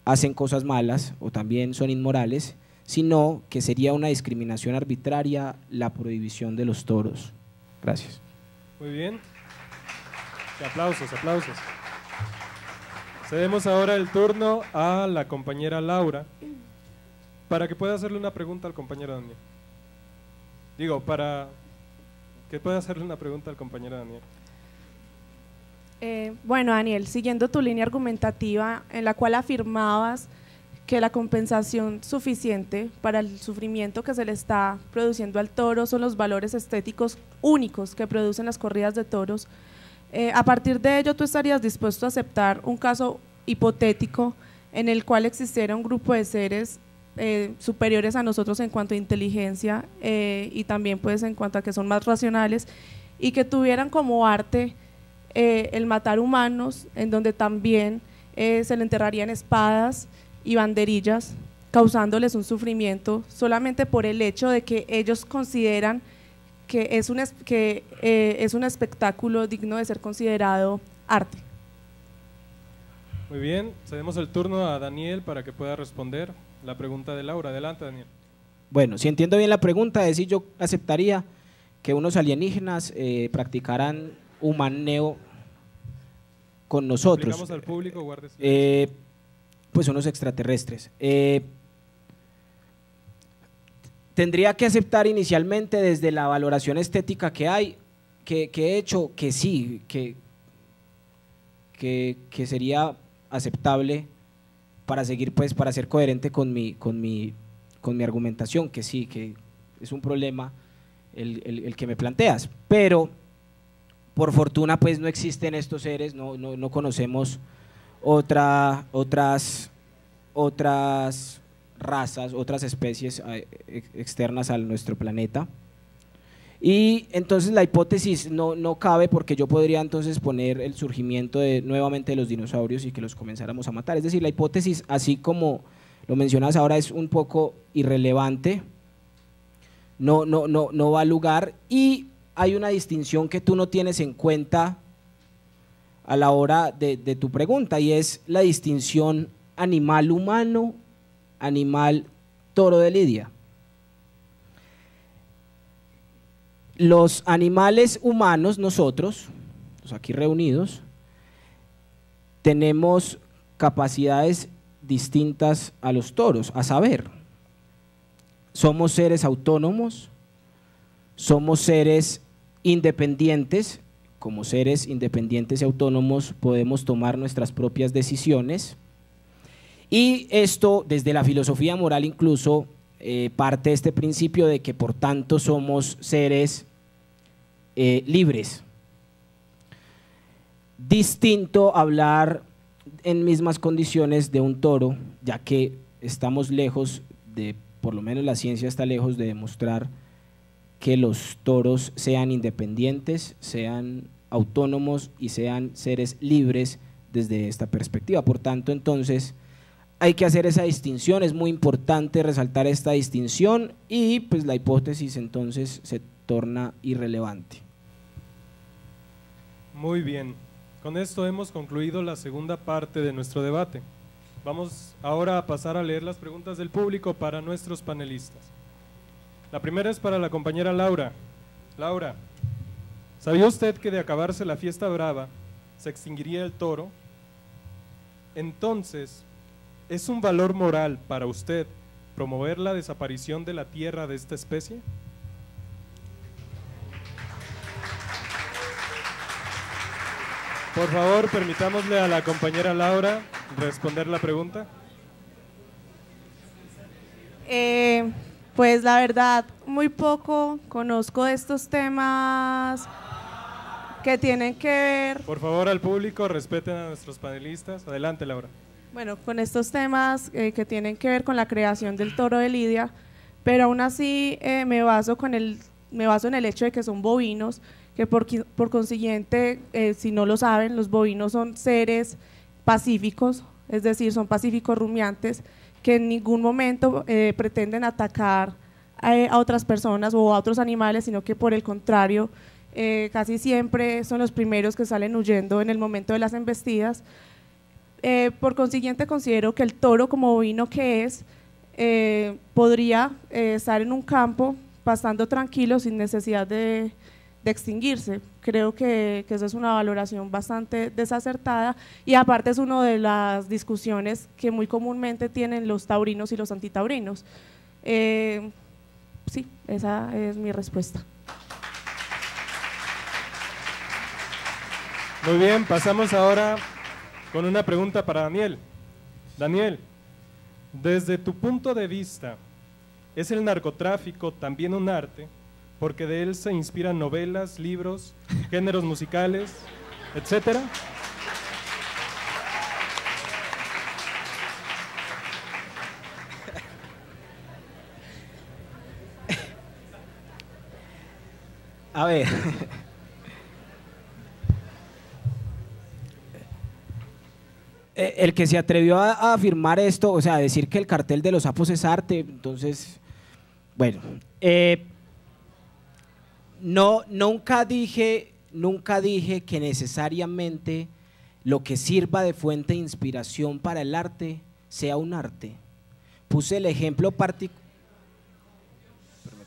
hacen cosas malas o también son inmorales, sino que sería una discriminación arbitraria la prohibición de los toros. Gracias. Muy bien. Aplausos, aplausos. Cedemos ahora el turno a la compañera Laura para que pueda hacerle una pregunta al compañero Daniel. Digo, para que pueda hacerle una pregunta al compañero Daniel. Bueno, Daniel, siguiendo tu línea argumentativa en la cual afirmabas que la compensación suficiente para el sufrimiento que se le está produciendo al toro son los valores estéticos únicos que producen las corridas de toros, a partir de ello, ¿tú estarías dispuesto a aceptar un caso hipotético en el cual existiera un grupo de seres superiores a nosotros en cuanto a inteligencia y también pues en cuanto a que son más racionales y que tuvieran como arte el matar humanos, en donde también se le enterrarían espadas y banderillas, causándoles un sufrimiento solamente por el hecho de que ellos consideran que es un espectáculo digno de ser considerado arte? Muy bien, cedemos el turno a Daniel para que pueda responder la pregunta de Laura. Adelante, Daniel. Bueno, si entiendo bien la pregunta, es si yo aceptaría que unos alienígenas practicaran humaneo con nosotros. Explicamos al público, guarde silencio. Pues unos extraterrestres. Tendría que aceptar inicialmente desde la valoración estética que hay, que he hecho, que sí, que sería aceptable para seguir, pues, para ser coherente con mi argumentación, que sí, que es un problema el que me planteas, pero por fortuna pues no existen estos seres, no conocemos otras razas, otras especies externas a nuestro planeta. Y entonces la hipótesis no cabe, porque yo podría entonces poner el surgimiento nuevamente de los dinosaurios y que los comenzáramos a matar. Es decir, la hipótesis, así como lo mencionas ahora, es un poco irrelevante, no va al lugar, y hay una distinción que tú no tienes en cuenta a la hora de tu pregunta, y es la distinción animal humano, animal toro de lidia. Los animales humanos, nosotros, los aquí reunidos, tenemos capacidades distintas a los toros, a saber, somos seres autónomos, somos seres independientes. Como seres independientes y autónomos podemos tomar nuestras propias decisiones, y esto desde la filosofía moral incluso parte de este principio de que por tanto somos seres libres. Distinto hablar en mismas condiciones de un toro, ya que estamos lejos de, por lo menos la ciencia está lejos de demostrar que los toros sean independientes, sean autónomos y sean seres libres desde esta perspectiva. Por tanto, entonces, hay que hacer esa distinción, es muy importante resaltar esta distinción, y pues la hipótesis entonces se torna irrelevante. Muy bien, con esto hemos concluido la segunda parte de nuestro debate. Vamos ahora a pasar a leer las preguntas del público para nuestros panelistas. La primera es para la compañera Laura. Laura, ¿sabía usted que de acabarse la fiesta brava se extinguiría el toro? Entonces, ¿es un valor moral para usted promover la desaparición de la tierra de esta especie? Por favor, permitámosle a la compañera Laura responder la pregunta. Pues la verdad, muy poco conozco de estos temas que tienen que ver… Por favor, al público, respeten a nuestros panelistas. Adelante, Laura. Bueno, con estos temas que tienen que ver con la creación del toro de lidia, pero aún así me baso en el hecho de que son bovinos, que por consiguiente, si no lo saben, los bovinos son seres pacíficos, es decir, son pacíficos rumiantes, que en ningún momento pretenden atacar a otras personas o a otros animales, sino que por el contrario, casi siempre son los primeros que salen huyendo en el momento de las embestidas. Por consiguiente, considero que el toro, como bovino que es, podría estar en un campo pastando tranquilo sin necesidad de extinguirse. Creo que esa es una valoración bastante desacertada, y aparte es una de las discusiones que muy comúnmente tienen los taurinos y los antitaurinos. Sí, esa es mi respuesta. Muy bien, pasamos ahora con una pregunta para Daniel. Daniel, desde tu punto de vista, ¿es el narcotráfico también un arte? Porque de él se inspiran novelas, libros, géneros musicales, etcétera. A ver, el que se atrevió a afirmar esto, o sea, a decir que el cartel de los sapos es arte, entonces, bueno, nunca dije que necesariamente lo que sirva de fuente de inspiración para el arte sea un arte. Puse el ejemplo particular.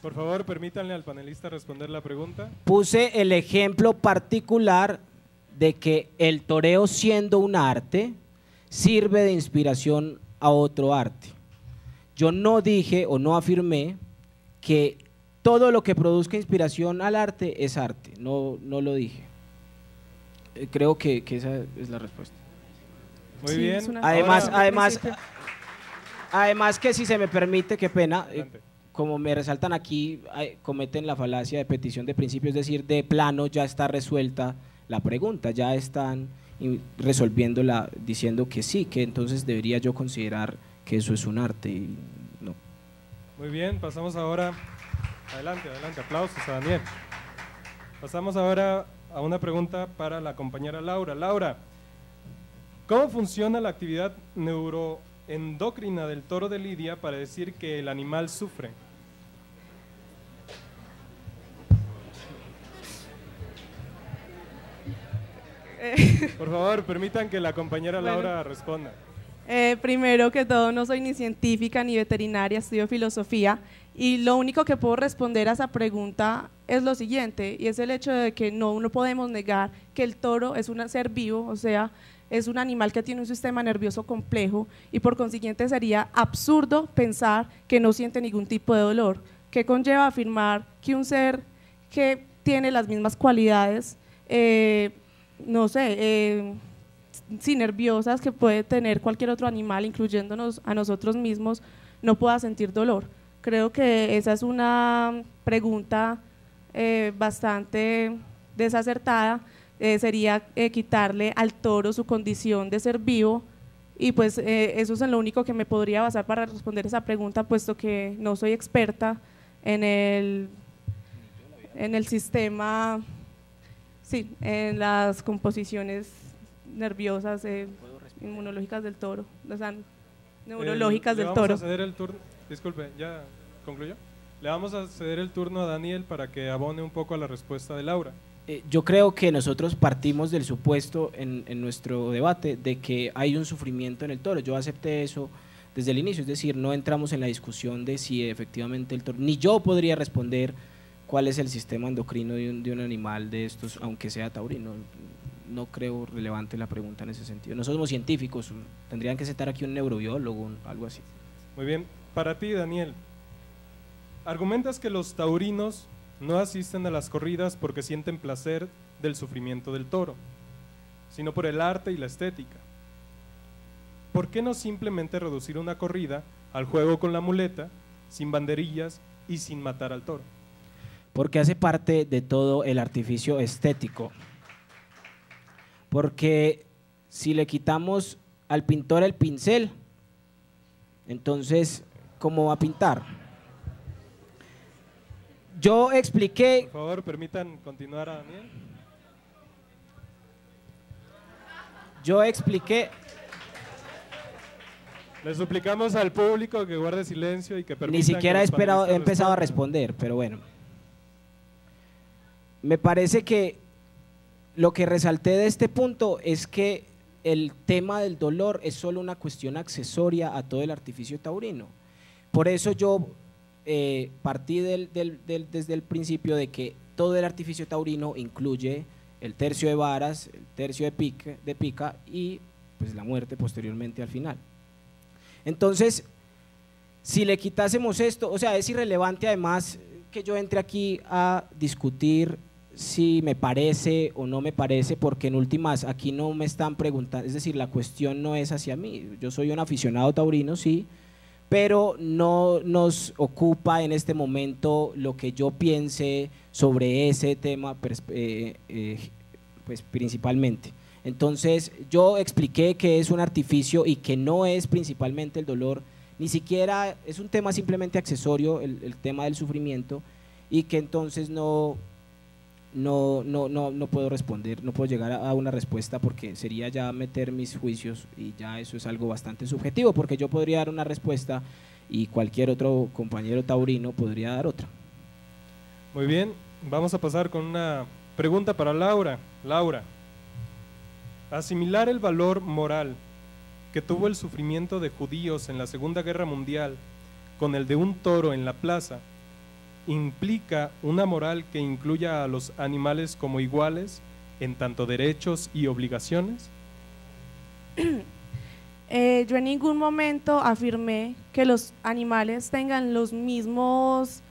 Por favor, permítanle al panelista responder la pregunta. Puse el ejemplo particular de que el toreo, siendo un arte, sirve de inspiración a otro arte. Yo no dije o no afirmé que todo lo que produzca inspiración al arte es arte, no lo dije. Creo que esa es la respuesta. Muy Sí, bien. es una- Además, Ahora, además, principio. además que si se me permite, qué pena, Adelante. como me resaltan aquí, cometen la falacia de petición de principio, es decir, de plano ya está resuelta la pregunta, ya están resolviéndola diciendo que sí, que entonces debería yo considerar que eso es un arte y no. Muy bien, pasamos ahora. Adelante, aplausos a Daniel. Pasamos ahora a una pregunta para la compañera Laura. Laura, ¿cómo funciona la actividad neuroendocrina del toro de Lidia para decir que el animal sufre? Por favor, permitan que la compañera Bueno. Laura responda. Primero que todo, no soy ni científica ni veterinaria, estudio filosofía y lo único que puedo responder a esa pregunta es lo siguiente, y es el hecho de que no podemos negar que el toro es un ser vivo, o sea, es un animal que tiene un sistema nervioso complejo y por consiguiente sería absurdo pensar que no siente ningún tipo de dolor, que conlleva afirmar que un ser que tiene las mismas cualidades, sí, nerviosas que puede tener cualquier otro animal, incluyéndonos a nosotros mismos, no pueda sentir dolor. Creo que esa es una pregunta bastante desacertada. Sería quitarle al toro su condición de ser vivo y pues eso es en lo único que me podría basar para responder esa pregunta, puesto que no soy experta en el sistema, sí, en las composiciones nerviosas inmunológicas del toro, o sea, neurológicas del toro. Le vamos a ceder el turno, disculpe, ¿ya concluyó? Le vamos a ceder el turno a Daniel para que abone un poco a la respuesta de Laura. Yo creo que nosotros partimos del supuesto en nuestro debate de que hay un sufrimiento en el toro. Yo acepté eso desde el inicio, es decir, no entramos en la discusión de si efectivamente el toro, ni yo podría responder cuál es el sistema endocrino de un animal de estos, aunque sea taurino. No creo relevante la pregunta en ese sentido. No somos científicos, tendrían que sentar aquí un neurobiólogo, algo así. Muy bien, para ti, Daniel, argumentas que los taurinos no asisten a las corridas porque sienten placer del sufrimiento del toro, sino por el arte y la estética. ¿Por qué no simplemente reducir una corrida al juego con la muleta, sin banderillas y sin matar al toro? Porque hace parte de todo el artificio estético. Porque si le quitamos al pintor el pincel, entonces, ¿cómo va a pintar? Yo expliqué… Por favor, permitan continuar a Daniel. Yo expliqué… Le suplicamos al público que guarde silencio y que permita. Ni siquiera he que los panelistas empezado a respondan. responder, pero bueno. Me parece que lo que resalté de este punto es que el tema del dolor es solo una cuestión accesoria a todo el artificio taurino. Por eso yo partí desde el principio de que todo el artificio taurino incluye el tercio de varas, el tercio de pica y pues la muerte posteriormente al final. Entonces, si le quitásemos esto, o sea, es irrelevante además que yo entre aquí a discutir si me parece o no me parece, porque en últimas aquí no me están preguntando, es decir, la cuestión no es hacia mí, yo soy un aficionado taurino, sí, pero no nos ocupa en este momento lo que yo piense sobre ese tema pues principalmente. Entonces yo expliqué que es un artificio y que no es principalmente el dolor, ni siquiera es un tema simplemente accesorio, el tema del sufrimiento, y que entonces no puedo responder, no puedo llegar a una respuesta porque sería ya meter mis juicios y ya eso es algo bastante subjetivo, porque yo podría dar una respuesta y cualquier otro compañero taurino podría dar otra. Muy bien, vamos a pasar con una pregunta para Laura. Laura, asimilar el valor moral que tuvo el sufrimiento de judíos en la Segunda Guerra Mundial con el de un toro en la plaza implica una moral que incluya a los animales como iguales en tanto derechos y obligaciones? Yo en ningún momento afirmé que los animales tengan los mismos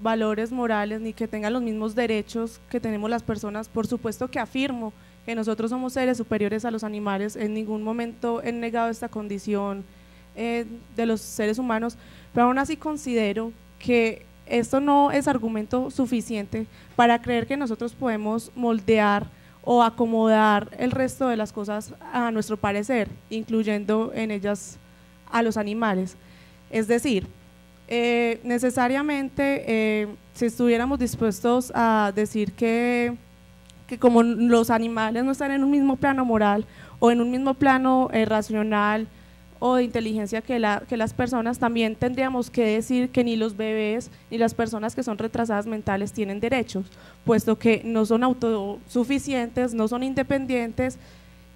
valores morales ni que tengan los mismos derechos que tenemos las personas. Por supuesto que afirmo que nosotros somos seres superiores a los animales, en ningún momento he negado esta condición de los seres humanos, pero aún así considero que esto no es argumento suficiente para creer que nosotros podemos moldear o acomodar el resto de las cosas a nuestro parecer, incluyendo en ellas a los animales. Es decir, necesariamente si estuviéramos dispuestos a decir que como los animales no están en un mismo plano moral o en un mismo plano racional o de inteligencia que las personas, también tendríamos que decir que ni los bebés ni las personas que son retrasadas mentales tienen derechos, puesto que no son autosuficientes, no son independientes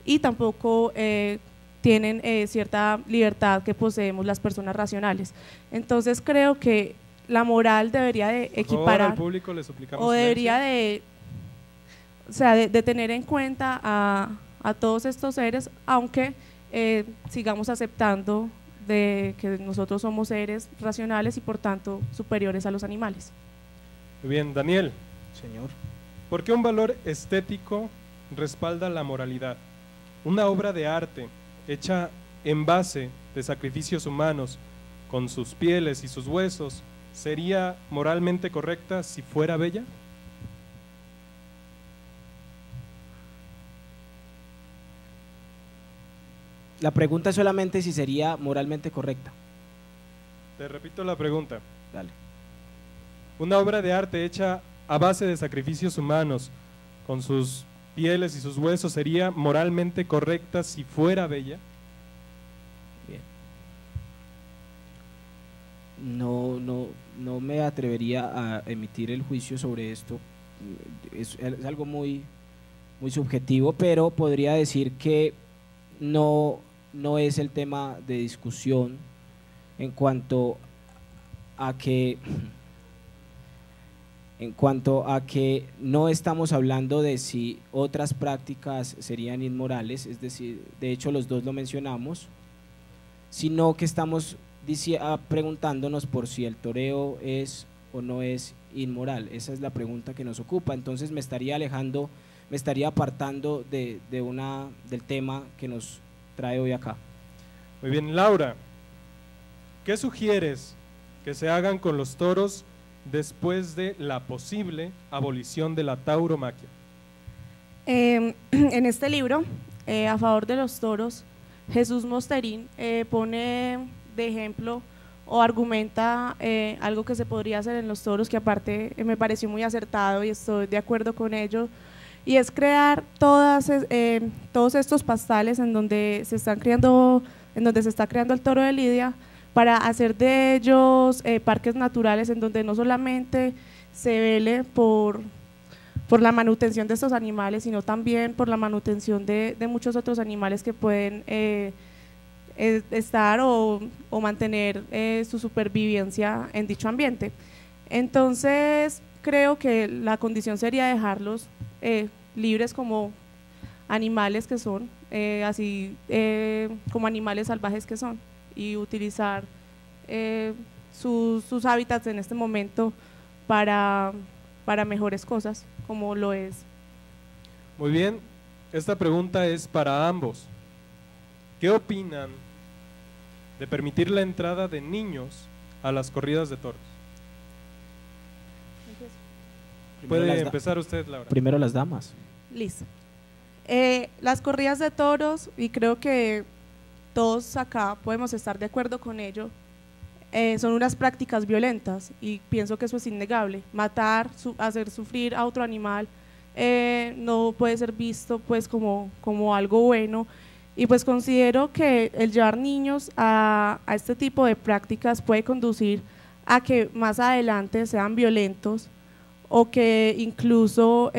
y tampoco tienen cierta libertad que poseemos las personas racionales. Entonces creo que la moral debería de equiparar, al público le suplicamos o debería silencio. de tener en cuenta a todos estos seres, aunque sigamos aceptando de que nosotros somos seres racionales y por tanto superiores a los animales. Muy bien, Daniel, Señor. ¿por qué un valor estético respalda la moralidad? Una obra de arte hecha en base de sacrificios humanos, con sus pieles y sus huesos, ¿sería moralmente correcta si fuera bella? La pregunta es solamente si sería moralmente correcta. Te repito la pregunta. Dale. Una obra de arte hecha a base de sacrificios humanos, con sus pieles y sus huesos, ¿sería moralmente correcta si fuera bella? Bien. No me atrevería a emitir el juicio sobre esto. Es algo muy subjetivo, pero podría decir que no es el tema de discusión en cuanto a que no estamos hablando de si otras prácticas serían inmorales, es decir, de hecho los dos lo mencionamos, sino que estamos preguntándonos por si el toreo es o no es inmoral. Esa es la pregunta que nos ocupa. Entonces me estaría apartando del tema que nos trae hoy acá. Muy bien, Laura, ¿qué sugieres que se hagan con los toros después de la posible abolición de la tauromaquia? En este libro, a favor de los toros, Jesús Mosterín pone de ejemplo o argumenta algo que se podría hacer en los toros, que aparte me pareció muy acertado y estoy de acuerdo con ello, y es crear todos estos pastales en donde se está creando el toro de Lidia, para hacer de ellos parques naturales en donde no solamente se vele por la manutención de estos animales, sino también por la manutención de muchos otros animales que pueden estar o mantener su supervivencia en dicho ambiente. Entonces creo que la condición sería dejarlos libres como animales que son, como animales salvajes que son, y utilizar sus hábitats en este momento para mejores cosas, como lo es. Muy bien, esta pregunta es para ambos. ¿Qué opinan de permitir la entrada de niños a las corridas de toros? Puede empezar usted, Laura. Primero las damas. Listo. Las corridas de toros, y creo que todos acá podemos estar de acuerdo con ello, son unas prácticas violentas y pienso que eso es innegable. Matar, hacer sufrir a otro animal no puede ser visto pues como algo bueno, y pues considero que el llevar niños a este tipo de prácticas puede conducir a que más adelante sean violentos, o que incluso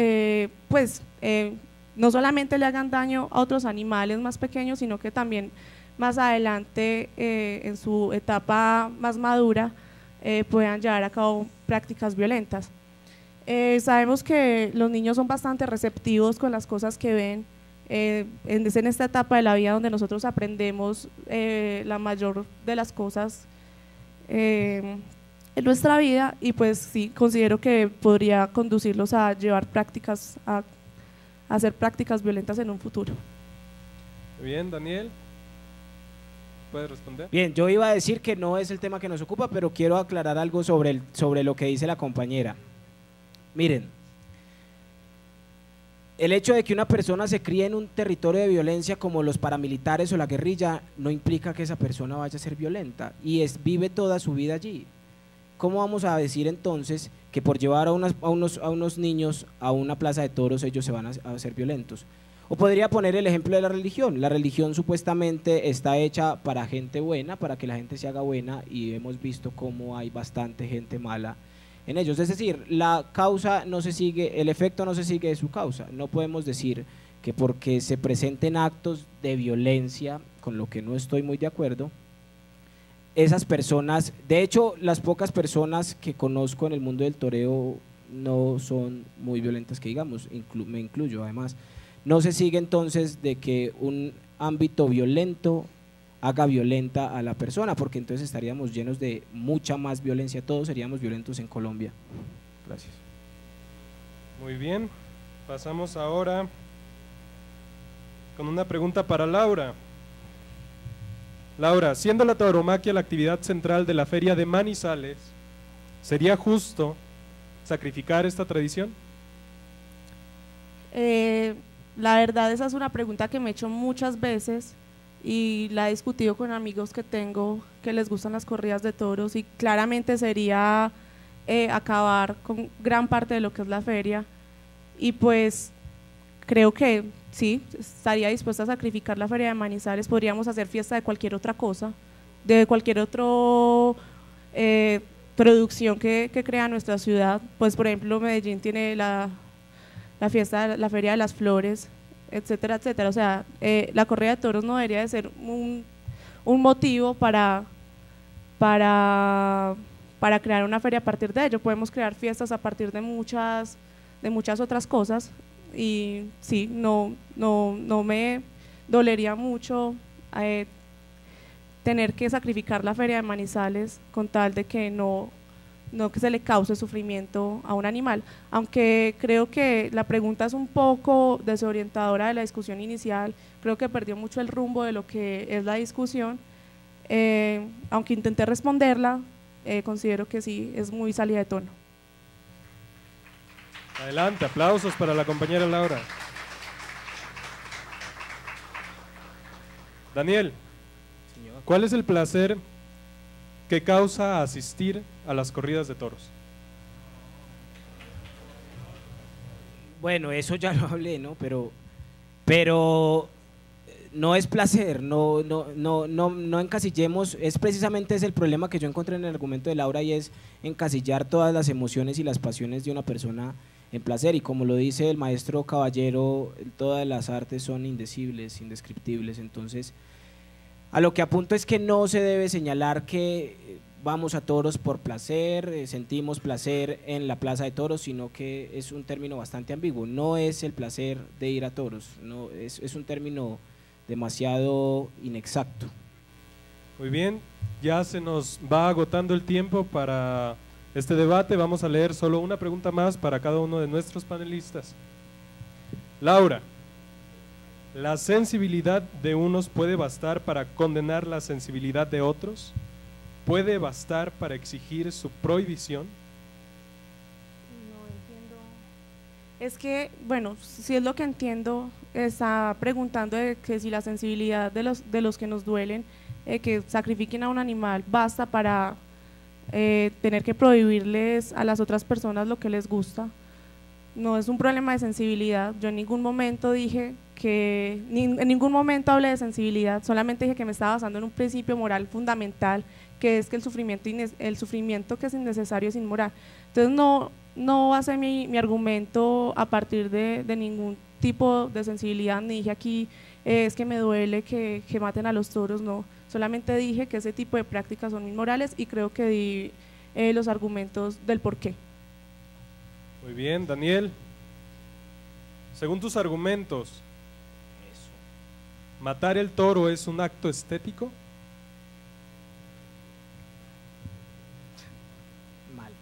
no solamente le hagan daño a otros animales más pequeños, sino que también más adelante en su etapa más madura puedan llevar a cabo prácticas violentas. Sabemos que los niños son bastante receptivos con las cosas que ven, es en esta etapa de la vida donde nosotros aprendemos la mayor de las cosas en nuestra vida, y pues sí, considero que podría conducirlos a llevar prácticas, a hacer prácticas violentas en un futuro. Bien, Daniel, ¿puedes responder? Bien, yo iba a decir que no es el tema que nos ocupa, pero quiero aclarar algo sobre lo que dice la compañera. Miren, el hecho de que una persona se críe en un territorio de violencia como los paramilitares o la guerrilla no implica que esa persona vaya a ser violenta y vive toda su vida allí. ¿Cómo vamos a decir entonces que por llevar a unos niños a una plaza de toros ellos se van a ser violentos? O podría poner el ejemplo de la religión. La religión supuestamente está hecha para gente buena, para que la gente se haga buena, y hemos visto cómo hay bastante gente mala en ellos. Es decir, la causa no se sigue, el efecto no se sigue de su causa. No podemos decir que porque se presenten actos de violencia, con lo que no estoy muy de acuerdo, esas personas, de hecho las pocas personas que conozco en el mundo del toreo no son muy violentas que digamos, me incluyo además. No se sigue entonces de que un ámbito violento haga violenta a la persona, porque entonces estaríamos llenos de mucha más violencia, todos seríamos violentos en Colombia. Gracias. Muy bien, pasamos ahora con una pregunta para Laura. Laura, siendo la tauromaquia la actividad central de la feria de Manizales, ¿sería justo sacrificar esta tradición? La verdad, esa es una pregunta que me he hecho muchas veces y la he discutido con amigos que tengo que les gustan las corridas de toros, y claramente sería acabar con gran parte de lo que es la feria, y pues creo que sí, estaría dispuesta a sacrificar la feria de Manizales. Podríamos hacer fiesta de cualquier otra cosa, de cualquier otra producción que crea nuestra ciudad. Pues por ejemplo Medellín tiene la fiesta, la feria de las flores, etcétera, etcétera. O sea, la corrida de toros no debería de ser un motivo para crear una feria a partir de ello. Podemos crear fiestas a partir de muchas otras cosas, y sí, no me dolería mucho tener que sacrificar la feria de Manizales con tal de que no que se le cause sufrimiento a un animal, aunque creo que la pregunta es un poco desorientadora de la discusión inicial. Creo que perdió mucho el rumbo de lo que es la discusión, aunque intenté responderla, considero que sí, es muy salida de tono. Adelante, aplausos para la compañera Laura. Daniel, ¿cuál es el placer que causa asistir a las corridas de toros? Bueno, eso ya lo hablé, ¿no? Pero no es placer, no encasillemos, precisamente es el problema que yo encontré en el argumento de Laura, y es encasillar todas las emociones y las pasiones de una persona en placer, y como lo dice el maestro Caballero, todas las artes son indecibles, indescriptibles. Entonces a lo que apunto es que no se debe señalar que vamos a toros por placer, sentimos placer en la plaza de toros, sino que es un término bastante ambiguo. No es el placer de ir a toros, no, es un término demasiado inexacto. Muy bien, ya se nos va agotando el tiempo para este debate. Vamos a leer solo una pregunta más para cada uno de nuestros panelistas. Laura, ¿la sensibilidad de unos puede bastar para condenar la sensibilidad de otros? ¿Puede bastar para exigir su prohibición? No entiendo. Es que, bueno, si es lo que entiendo, está preguntando de que si la sensibilidad de los que nos duelen, que sacrifiquen a un animal, basta para tener que prohibirles a las otras personas lo que les gusta. No es un problema de sensibilidad. Yo en ningún momento dije que, en ningún momento hablé de sensibilidad, solamente dije que me estaba basando en un principio moral fundamental, que es que el sufrimiento que es innecesario es inmoral. Entonces no basé mi argumento a partir de ningún tipo de sensibilidad, ni dije aquí es que me duele que maten a los toros, no. Solamente dije que ese tipo de prácticas son inmorales, y creo que di los argumentos del por qué. Muy bien, Daniel. Según tus argumentos, ¿matar el toro es un acto estético? Mal.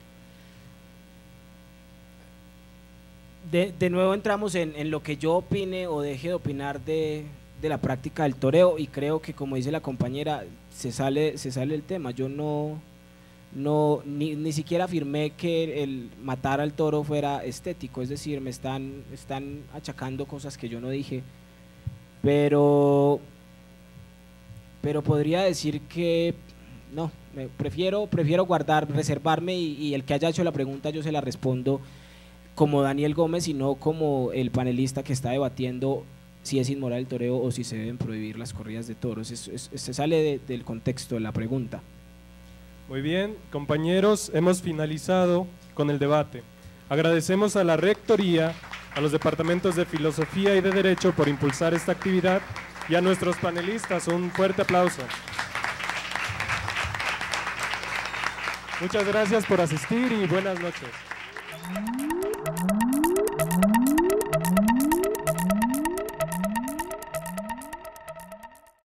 De nuevo entramos en lo que yo opine o deje de opinar de la práctica del toreo, y creo que, como dice la compañera, se sale el tema. Yo ni siquiera afirmé que el matar al toro fuera estético, es decir, me están achacando cosas que yo no dije, pero podría decir que no, prefiero reservarme, y el que haya hecho la pregunta yo se la respondo como Daniel Gómez y no como el panelista que está debatiendo si es inmoral el toreo o si se deben prohibir las corridas de toros. Se sale del contexto de la pregunta. Muy bien, compañeros, hemos finalizado con el debate. Agradecemos a la Rectoría, a los departamentos de Filosofía y de Derecho por impulsar esta actividad, y a nuestros panelistas un fuerte aplauso. Muchas gracias por asistir y buenas noches.